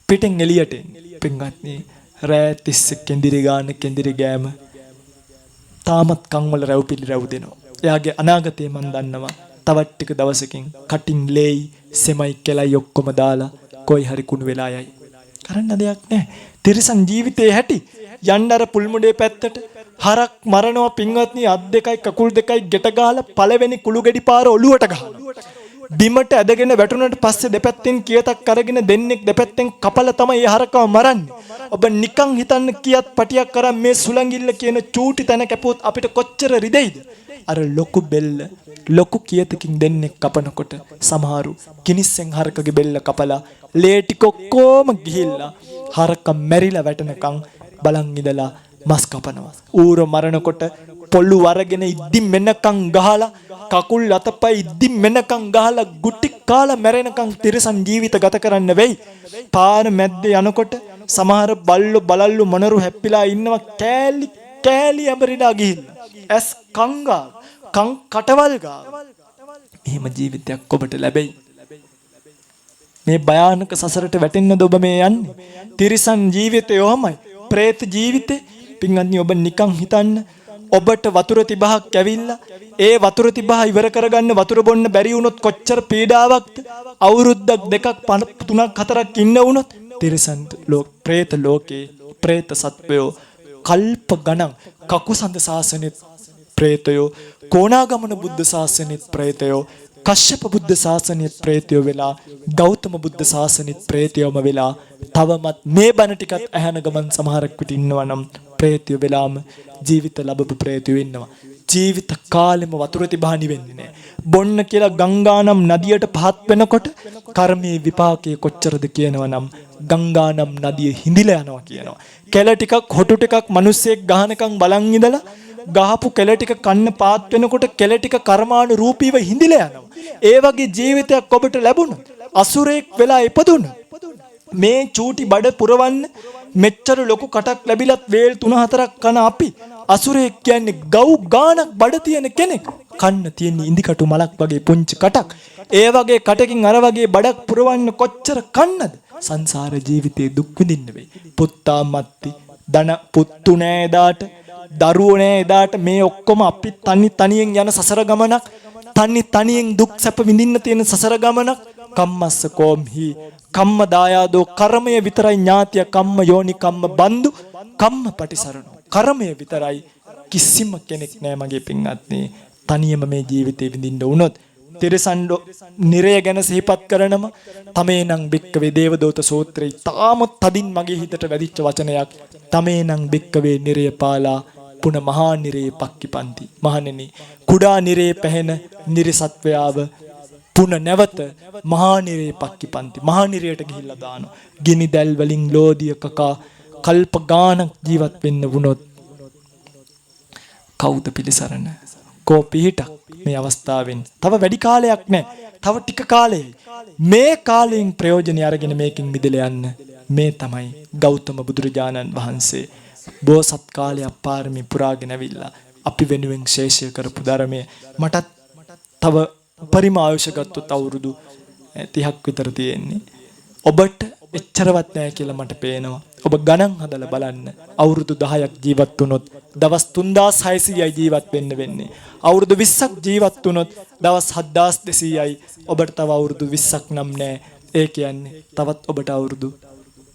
පිටෙන් එළියට පින්වත්නි රෑ තිස්ස කෙඳිරි ගාන කෙඳිරි ගෑම තාමත් කන් වල රැව්පිලි රැව් දෙනවා. එයාගේ අනාගතය මන් දන්නවා. තවත් ටික දවසකින් කටින් ලේයි සෙමයි කෙලයි ඔක්කොම දාලා කොයි හරි කුණු වෙලා යයි. කරන්න දෙයක් නැහැ. තිරිසන් ජීවිතේ හැටි යන්න අර පුල්මුඩේ පැත්තට හරක් මරනවා පින්වත්නි අත් දෙකයි කකුල් දෙකයි ගෙට ගහලා පළවෙනි කුළු ගෙඩි පාර ඔලුවට ගහනවා. බිමට ඇදගෙන වැටුණට පස්සේ දෙපැත්තෙන් කියතක් අරගෙන දෙන්නෙක් දෙපැත්තෙන් කපලා තමයි ඒ හරකව මරන්නේ. ඔබ නිකන් හිතන්න කියක් පටියක් කරන් මේ සුලංගිල්ල කියන චූටි තැන කැපුවොත් අපිට කොච්චර රිදෙයිද? අර ලොකු බෙල්ල ලොකු කියතකින් දෙන්නෙක් කපනකොට සමහරු කිනිස්සෙන් හරකගේ බෙල්ල කපලා ලේ ටික ඔක්කොම ගිහිල්ලා හරක මැරිලා වැටෙනකන් බලන් ඉඳලා මස් කපනවා. ඌර මරනකොට පොල්ලු වරගෙන ඉද්දි මෙන්නකන් ගහලා කකුල් අතපය ඉද්දි මෙන්නකන් ගහලා ගුටි කාලා මැරෙනකන් තිරසන් ජීවිත ගත කරන්න වෙයි. පාර මැද්දේ යනකොට සමහර බල්ලෝ බලල්ලු මොනරු හැප්පිලා ඉන්නවා කෑලි කෑලි අඹරිලා ගිහිල්ලා. ඇස් කංගා කං කටවල් ගා. එහෙම ජීවිතයක් ඔබට ලැබෙයි. මේ භයානක සසරට වැටෙන්නද ඔබ මේ යන්නේ? තිරිසන් ජීවිතය ඔහමයි. പ്രേත ජීවිතේ පින්වත්නි ඔබ නිකන් හිතන්න ඔබට වතුර 35ක් ඇවිල්ලා ඒ වතුර 35 ඉවර කරගන්න වතුර බොන්න බැරි වුණොත් කොච්චර පීඩාවක්ද? අවුරුද්දක් දෙකක් 3ක් 4ක් ඉන්න වුණොත් තිරිසන් പ്രേත ලෝකේ പ്രേත සත්වයෝ කල්ප ගණන් කකුසඳ ශාසනෙත් പ്രേතයෝ කොණාගමන බුද්ධ ශාසනෙත් പ്രേතයෝ කශ්‍යප බුද්ධ ශාසනෙත් പ്രേතයෝ වෙලා ගෞතම බුද්ධ ශාසනෙත් പ്രേතයෝම වෙලා තවමත් මේ බණ ටිකත් ඇහෙන ගමන් සමහරක් විට ඉන්නවා නම් പ്രേතයෝ වෙලාම ජීවිත ලැබපු പ്രേතයෝ ඉන්නවා. ජීවිත කාලෙම වතුර තිබහනි වෙන්නේ නැහැ. බොන්න කියලා ගංගානම් නදියට පහත් වෙනකොට කර්මයේ විපාකයේ කොච්චරද කියනවනම් ගංගානම් නදිය හිඳිලා යනවා කියනවා. කෙල ටිකක් හොටු ටිකක් මිනිස්සෙක් ගහනකම් බලන් ඉඳලා ගහපු කෙල ටික කන්න පාත් වෙනකොට කෙල ටික කර්මාණු රූපීව හිඳිලා යනවා. ඒ වගේ ජීවිතයක් ඔබට ලැබුණොත් අසුරෙක් වෙලා ඉපදුණොත් මේ චූටි බඩ පුරවන්න මෙච්චර ලොකු කටක් ලැබිලත් වේල් 3-4ක් කන අපි අසුරෙක් කියන්නේ ගව් ගානක් බඩ තියෙන කෙනෙක්. කන්න තියෙන ඉන්දිකටු මලක් වගේ පුංචි කටක්. ඒ වගේ කටකින් අර වගේ බඩක් පුරවන්න කොච්චර කන්නද? සංසාර ජීවිතේ දුක් විඳින්න වෙයි. පුත්තා මත්ති ධන පුත්තු නෑ එදාට දරුවෝ නෑ එදාට මේ ඔක්කොම අපි තනියෙන් යන සසර ගමනක්. තනියෙන් දුක් සැප විඳින්න තියෙන සසර ගමනක්. කම්මස්ස කෝම්හි කම්ම දායාදෝ කර්මය විතරයි ඥාතිය කම්ම යෝනි කම්ම බන්දු කම්ම පටිසරණෝ. කර්මය විතරයි කිසිම කෙනෙක් නෑ මගේ පින්වත්නි. තනියම මේ ජීවිතේ විඳින්න වුණොත් තිරසන් නිරය ගැන සිහිපත් කරනම තමේනං බික්කවේ දේවදූත සූත්‍රයේ තාමත් තදින් මගේ හිතට වැදිච්ච වචනයක්. තමේනං බික්කවේ නිරය පාලා පුන මහා නිරේ පක්කිපන්ති. මහණෙනි කුඩා නිරේ පැහැෙන නිරිසත්වයාව පුන නැවත මහා නිරේ පක්කිපන්ති. මහා නිරයට ගිහිල්ලා දානවා. ගිනි දැල් වලින් ලෝදිය කකා කල්ප ගානක් ජීවත් වෙන්න වුණොත් කවුද පිළිසරණ? කෝ පිහිටක් මේ අවස්ථාවෙන්. තව වැඩි කාලයක් නැහැ. තව ටික කාලයයි. මේ කාලයෙන් ප්‍රයෝජනෙ අරගෙන මේකෙන් මිදලා යන්න. මේ තමයි ගෞතම බුදුරජාණන් වහන්සේ බෝසත් කාලයක් පාරමී පුරාගෙන ඇවිල්ලා අපි වෙනුවෙන් ශේෂය කරපු ධර්මය. මටත් තව පරිම ආයුෂ ගත්තොත් අවුරුදු 30ක් විතර තියෙන්නේ. ඔබට එච්චරවත් නැහැ කියලා මට පේනවා. ඔබ ගණන් හදලා බලන්න. අවුරුදු 10ක් ජීවත් වුණොත් දවස් 3600යි ජීවත් වෙන්න වෙන්නේ. අවුරුදු 20ක් ජීවත් වුණොත් දවස් 7200යි. ඔබට තව අවුරුදු 20ක් නම් නැහැ. ඒ කියන්නේ තවත් ඔබට අවුරුදු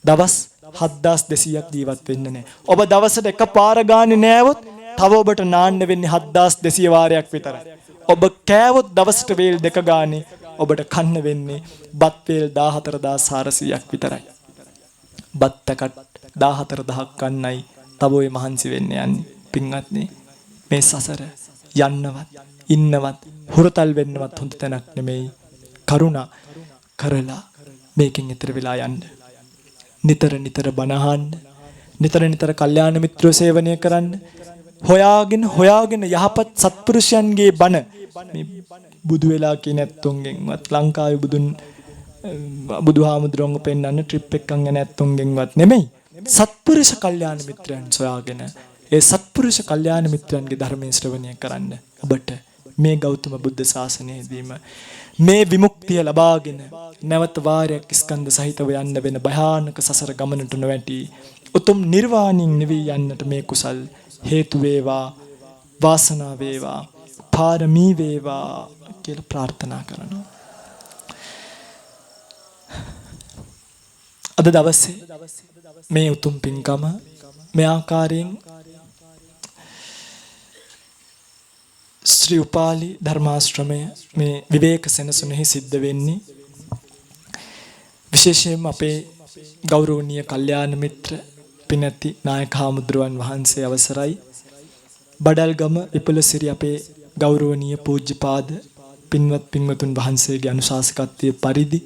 දවස් 7200ක් ජීවත් වෙන්න නැහැ. ඔබ දවසට එකපාර ගානේ නෑවොත් තව ඔබට නාන්න වෙන්නේ 7200 වාරයක් විතරයි. ඔබ කෑවොත් දවසට වේල් 2 ගානේ ඔබට කන්න වෙන්නේ බත් වේල් 14400ක් විතරයි. බත්තකට 14000ක් කන්නයි තව ඔය මහන්සි වෙන්න යන්නේ. පින්වත්නි මේ සසර යන්නවත් ඉන්නවත් හුරතල් වෙන්නවත් හොඳ තැනක් නෙමෙයි. කරුණා කරලා මේකෙන් ඈතර වෙලා යන්න. නිතර බණ අහන්න. නිතර කල්යාණ මිත්‍රව සේවනය කරන්න. හොයාගෙන යහපත් සත්පුරුෂයන්ගේ බණ මේ බුදු වෙලා කියන ඇත්තොන්ගෙන්වත් ලංකාවේ බුදුහාමුදුරුවෝ පෙන්නන්න ට්‍රිප් එකක් යන ඇත්තොන්ගෙන්වත් නෙමෙයි. සත්පුරුෂ කල්යාණ මිත්‍රයන් සොයාගෙන ඒ සත්පුරුෂ කල්යාණ මිත්‍රයන්ගේ ධර්මයේ ශ්‍රවණය කරන්න ඔබට මේ ගෞතම බුද්ධ ශාසනයේදීම මේ විමුක්තිය ලබාගෙන නැවත වාරයක් ස්කන්ධ සහිතව යන්න වෙන භයානක සසර ගමනට නොවැටි උතුම් නිර්වාණින් නිවී යන්නට මේ කුසල් හේතු වේවා වාසනාව වේවා පාරමී වේවා කියලා ප්‍රාර්ථනා කරනවා. අද දවසේ මේ උතුම් පින්කම මේ ආකාරයෙන් ශ්‍රී උපාලි ධර්මාශ්‍රමය මේ විවේක සෙනසුනෙහි සිද්ධ වෙන්නේ විශේෂයෙන්ම අපේ ගෞරවනීය කල්යාණ මිත්‍ර පිනති නායක හාමුදුරුවන් වහන්සේ අවසරයි බඩල්ගම විපුලසිරි අපේ ගෞරවනීය පූජ්‍යපාද පින්වත් පින්වතුන් වහන්සේගේ අනුශාසකත්වයේ පරිදි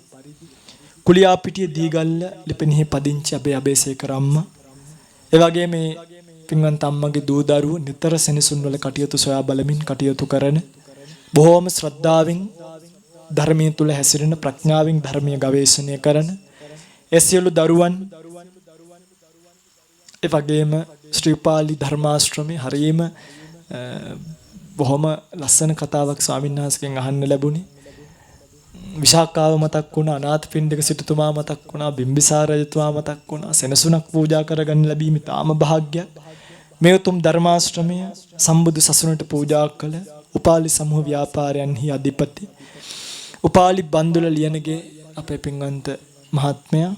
කුලියාපිටිය දීගල්ල ලිපෙනෙහි පදිංචි අපේ අබේසේකර අම්මා ඒ වගේම මේ පින්වත් අම්මගේ දූ දරුවෝ නිතර සෙනසුන් වල කටයුතු සොයා බලමින් කටයුතු කරන බොහෝම ශ්‍රද්ධාවෙන් ධර්මයේ තුල හැසිරෙන ප්‍රඥාවෙන් ධර්මීය ගවේෂණය කරන ඒ සියලු දරුවන් ඒ වගේම ශ්‍රීපාලි ධර්මාශ්‍රමයේ හරියම බොහොම ලස්සන කතාවක් ස්වාමීන් වහන්සේගෙන් අහන්න ලැබුණේ. විශාකාව මතක් වුණා, අනාථපිණ්ඩික සිටුතුමා මතක් වුණා, බිම්බිසාර රජතුමා මතක් වුණා. සෙනසුනක් පූජා කරගන්න ලැබීම තාම භාග්‍යයක්. මේ උතුම් ධර්මාශ්‍රමය සම්බුදු සසුනට පූජා කළ උපාලි සමූහ ව්‍යාපාරයන්හි අධිපති උපාලි බන්දුල ලියනගේ අපේ පින්වන්ත මහත්මයා,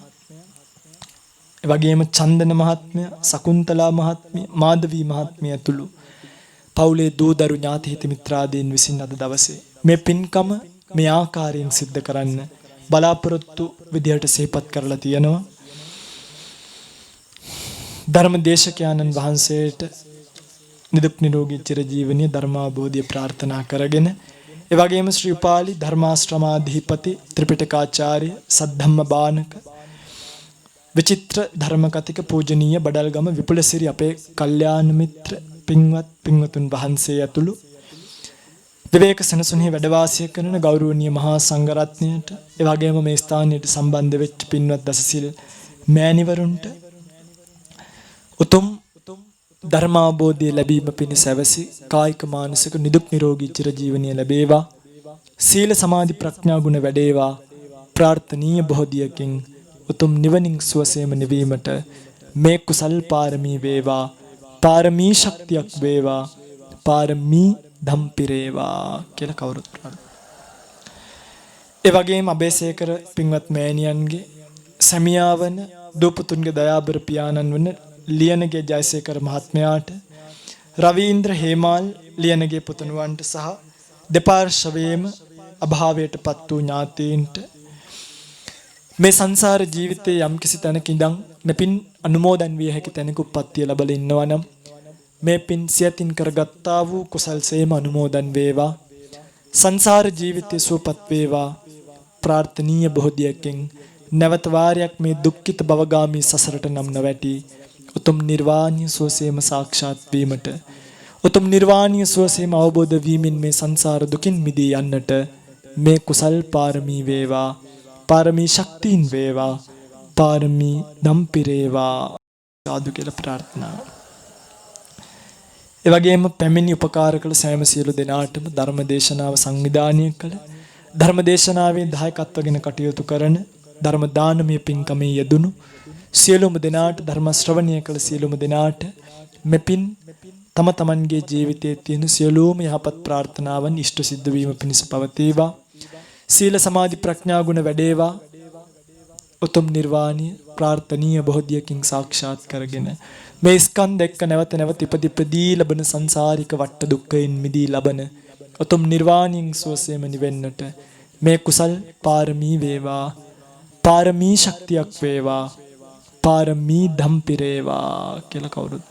ඒ වගේම චන්දන මහත්මයා, සකුන්තලා මහත්මිය, මාධවී මහත්මිය ඇතුළු පවුලේ දූදරු ඥාති හිත මිත්‍රාදීන් විසින් අද දවසේ මේ පින්කම මේ ආකාරයෙන් සිද්ධ කරන්න බලාපොරොත්තු විදියට සිහිපත් කරලා තියෙනවා. ධර්මදේශකයන්න් වහන්සේට නිදුක් නිරෝගී චිරජීවනීය ධර්මාභෝධිය ප්‍රාර්ථනා කරගෙන ඒ වගේම ශ්‍රී උපාලි ධර්මාශ්‍රමාධිපති ත්‍රිපිටකාචාර්ය සද්ධම්ම බානක විචිත්‍ර ධර්මකතික පූජනීය බඩල්ගම විපුලසිරි අපේ කල්යාණ මිත්‍ර පින්වත් පින්වතුන් වහන්සේ ඇතුළු විවේක සෙනසුනෙහි වැඩ වාසය කරන ගෞරවනීය මහා සංඝරත්නයට ඒ වගේම මේ ස්ථානයට සම්බන්ධ වෙච්ච පින්වත් දසසිල් මෑණිවරුන්ට උතුම් ධර්මාභෝධය ලැබීම පිණිස අවසි කායික මානසික නිදුක් නිරෝගී චිරජීවනීය ලැබේවා. සීල සමාධි ප්‍රඥා ගුණ වැඩේවා. ප්‍රාර්ථනීය බෝධියකින් උතුම් නිවනින් සුවසේම නිවීමට මේ කුසල් පාරමී වේවා. පාරමී ශක්තියක් වේවා. පාරමී ධම්පිරේවා කියලා කවුරුත් ප්‍රාර්ථනා. ඒ වගේම අබේසේකර පින්වත් මෑණියන්ගේ සැමියාවන දූපුතුන්ගේ දයාබර පියාණන් වන ලියනගේ ජයසේකර මහත්මයාට රවීන්ද්‍ර හේමාල් ලියනගේ පුතුණුවන්ට සහ දෙපාර්ශවයේම අභාවයට පත් වූ ඥාතීන්ට මේ සංසාර ජීවිතයේ යම්කිසි තැනක ඉඳන් මෙපින් අනුමෝදන් විය හැකි තැනක උප්පත්තිය ලැබලා ඉන්නවා නම් මේ පින් සියතින් කරගත්තා වූ කුසල්සේම අනුමෝදන් වේවා. සංසාර ජීවිතයේ සුවපත් වේවා. ප්‍රාර්ථනීය බෝධියකින් නැවත වාරයක් මේ දුක්ඛිත භවගාමී සසරට නම් නොවැටි උතුම් නිර්වාණීය සුවසේම සාක්ෂාත් වීමට උතුම් නිර්වාණීය සුවසේම අවබෝධ වීමෙන් මේ සංසාර දුකින් මිදී යන්නට මේ කුසල් පාරමී වේවා. පාරමී ශක්තියින් වේවා. පාරමී ධම්පිරේවා. සාදු කියලා ප්‍රාර්ථනා. ඒ වගේම පැමිණි උපකාර කළ සෑම සියලු දෙනාටම ධර්මදේශනාව සංවිධානය කළ ධර්මදේශනාවේ දායකත්වගෙන කටයුතු කරන ධර්ම දානමය පින්කමේ යෙදුණු සියලුම දෙනාට ධර්ම ශ්‍රවණය කළ සියලුම දෙනාට මෙපින් තම තමන්ගේ ජීවිතයේ තියෙන සියලුම යහපත් ප්‍රාර්ථනාවන් ඉෂ්ට සිද්ධ වීම පිණිස පවතිවා. සීල සමාධි ප්‍රඥා ගුණ වැඩේවා. උතුම් නිර්වාණීය ප්‍රාර්ථනීය බෝධියකින් සාක්ෂාත් කරගෙන මේ ස්කන්ධ එක්ක නැවත නැවත ඉපදී ලබන සංසාරික වට දුක්ඛයෙන් මිදී ලබන උතුම් නිර්වාණින් සුවසේම නිවෙන්නට මේ කුසල් පාරමී වේවා. පාරමී ශක්තියක් වේවා. පාරමී ධම්පිරේවා කියලා කවුරුත්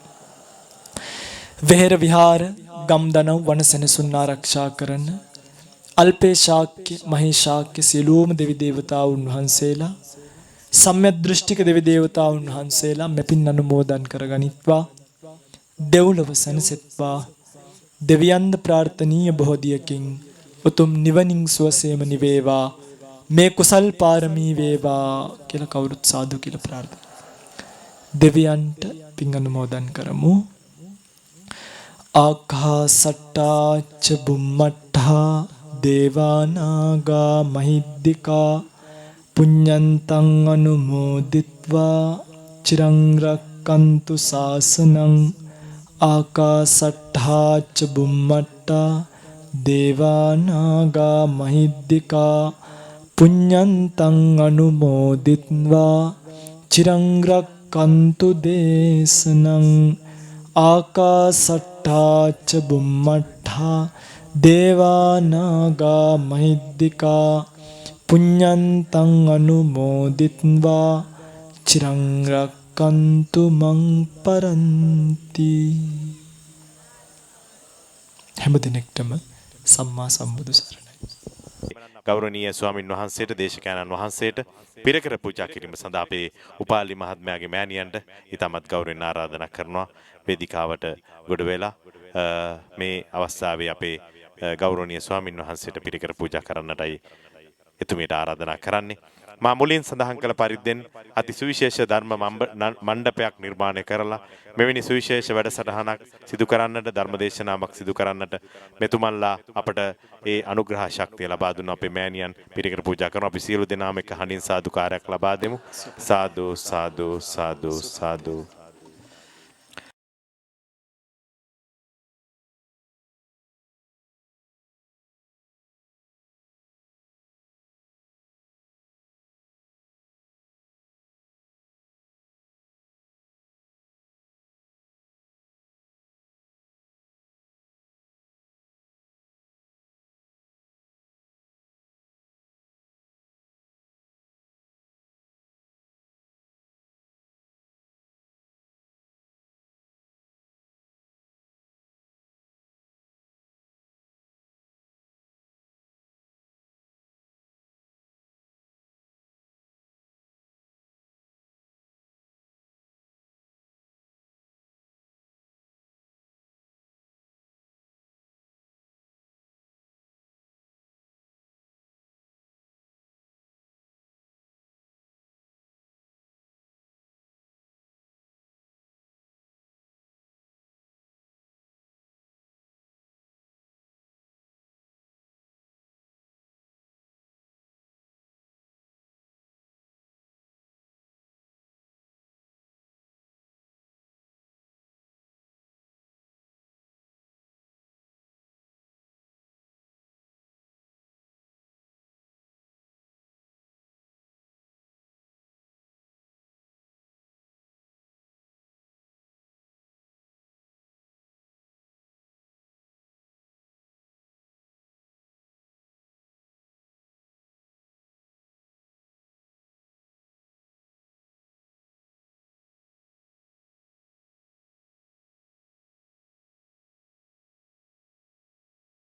වෙහෙර විහාර ගම්දනව් වනසෙනසුන් ආරක්ෂා කරන අල්පේ ශාක්‍ය මහේ ශාක්‍ය සියලුම දෙවි දේවතාවුන් වහන්සේලා සම්‍යක් දෘෂ්ටික දෙවි දේවතාවුන් වහන්සේලා මෙපින් අනුමෝදන් කරගනිත්වා. දෙව්ලොව සැනසෙත්වා. දෙවියන්ද ප්‍රාර්ථනීය බෝධියකින් උතුම් නිවනින් සුවසේම නිවේවා. මේ කුසල් පාරමී වේවා කියලා කවුරුත් සාදු කියලා ප්‍රාර්ථනා. දෙවියන්ට පින් අනුමෝදන් කරමු. ආකාසට්ටා ච බුම්මට්ටා දේවානාගා මහිද්దికා පුඤ්ඤන්තං අනුමෝදිත්වා චිරං රක්칸තු ශාසනං ආකාසට්ටා ච බුම්මට්ටා දේවානාගා මහිද්దికා පුඤ්ඤන්තං අනුමෝදිත්වා චිරං රක්칸තු දේශනං ආකාසට්ටා ච බුම්මට්ටා දේවානාගා මහිද්దికා පුඤ්ඤන්තං අනුමෝදිත්වා චිරං රක්칸තු මං පරන්ති. හැම දිනෙකටම සම්මා සම්බුදු සරණයි. ගෞරවනීය ස්වාමින් වහන්සේට දේශකයන්න් වහන්සේට පිරකර පූජා කිරීම සඳහා අපේ උපාලි මහත්මයාගේ මෑණියන්ට ඉතාමත් ගෞරවයෙන් ආරාධනා කරනවා වේදිකාවට ගොඩ වෙලා මේ අවස්ථාවේ අපේ ගෞරවනීය ස්වාමින් වහන්සේට පිරකර පූජා කරන්නටයි එතුමියට ආරාධනා කරන්නේ. මා මුලින් සඳහන් කළ පරිද්දෙන් අති සුවිශේෂ ධර්ම මණ්ඩපයක් නිර්මාණය කරලා මෙවැනි සුවිශේෂ වැඩසටහනක් සිදු කරන්නට ධර්මදේශනාවක් සිදු කරන්නට මෙතුමන්ලා අපට ඒ අනුග්‍රහ ශක්තිය ලබා දුන්න අපේ මෑණියන් පිරිකර පූජා කරන අපි සියලු දෙනාම එක හඬින් සාදුකාරයක් ලබා දෙමු. සාදු සාදු සාදු සාදු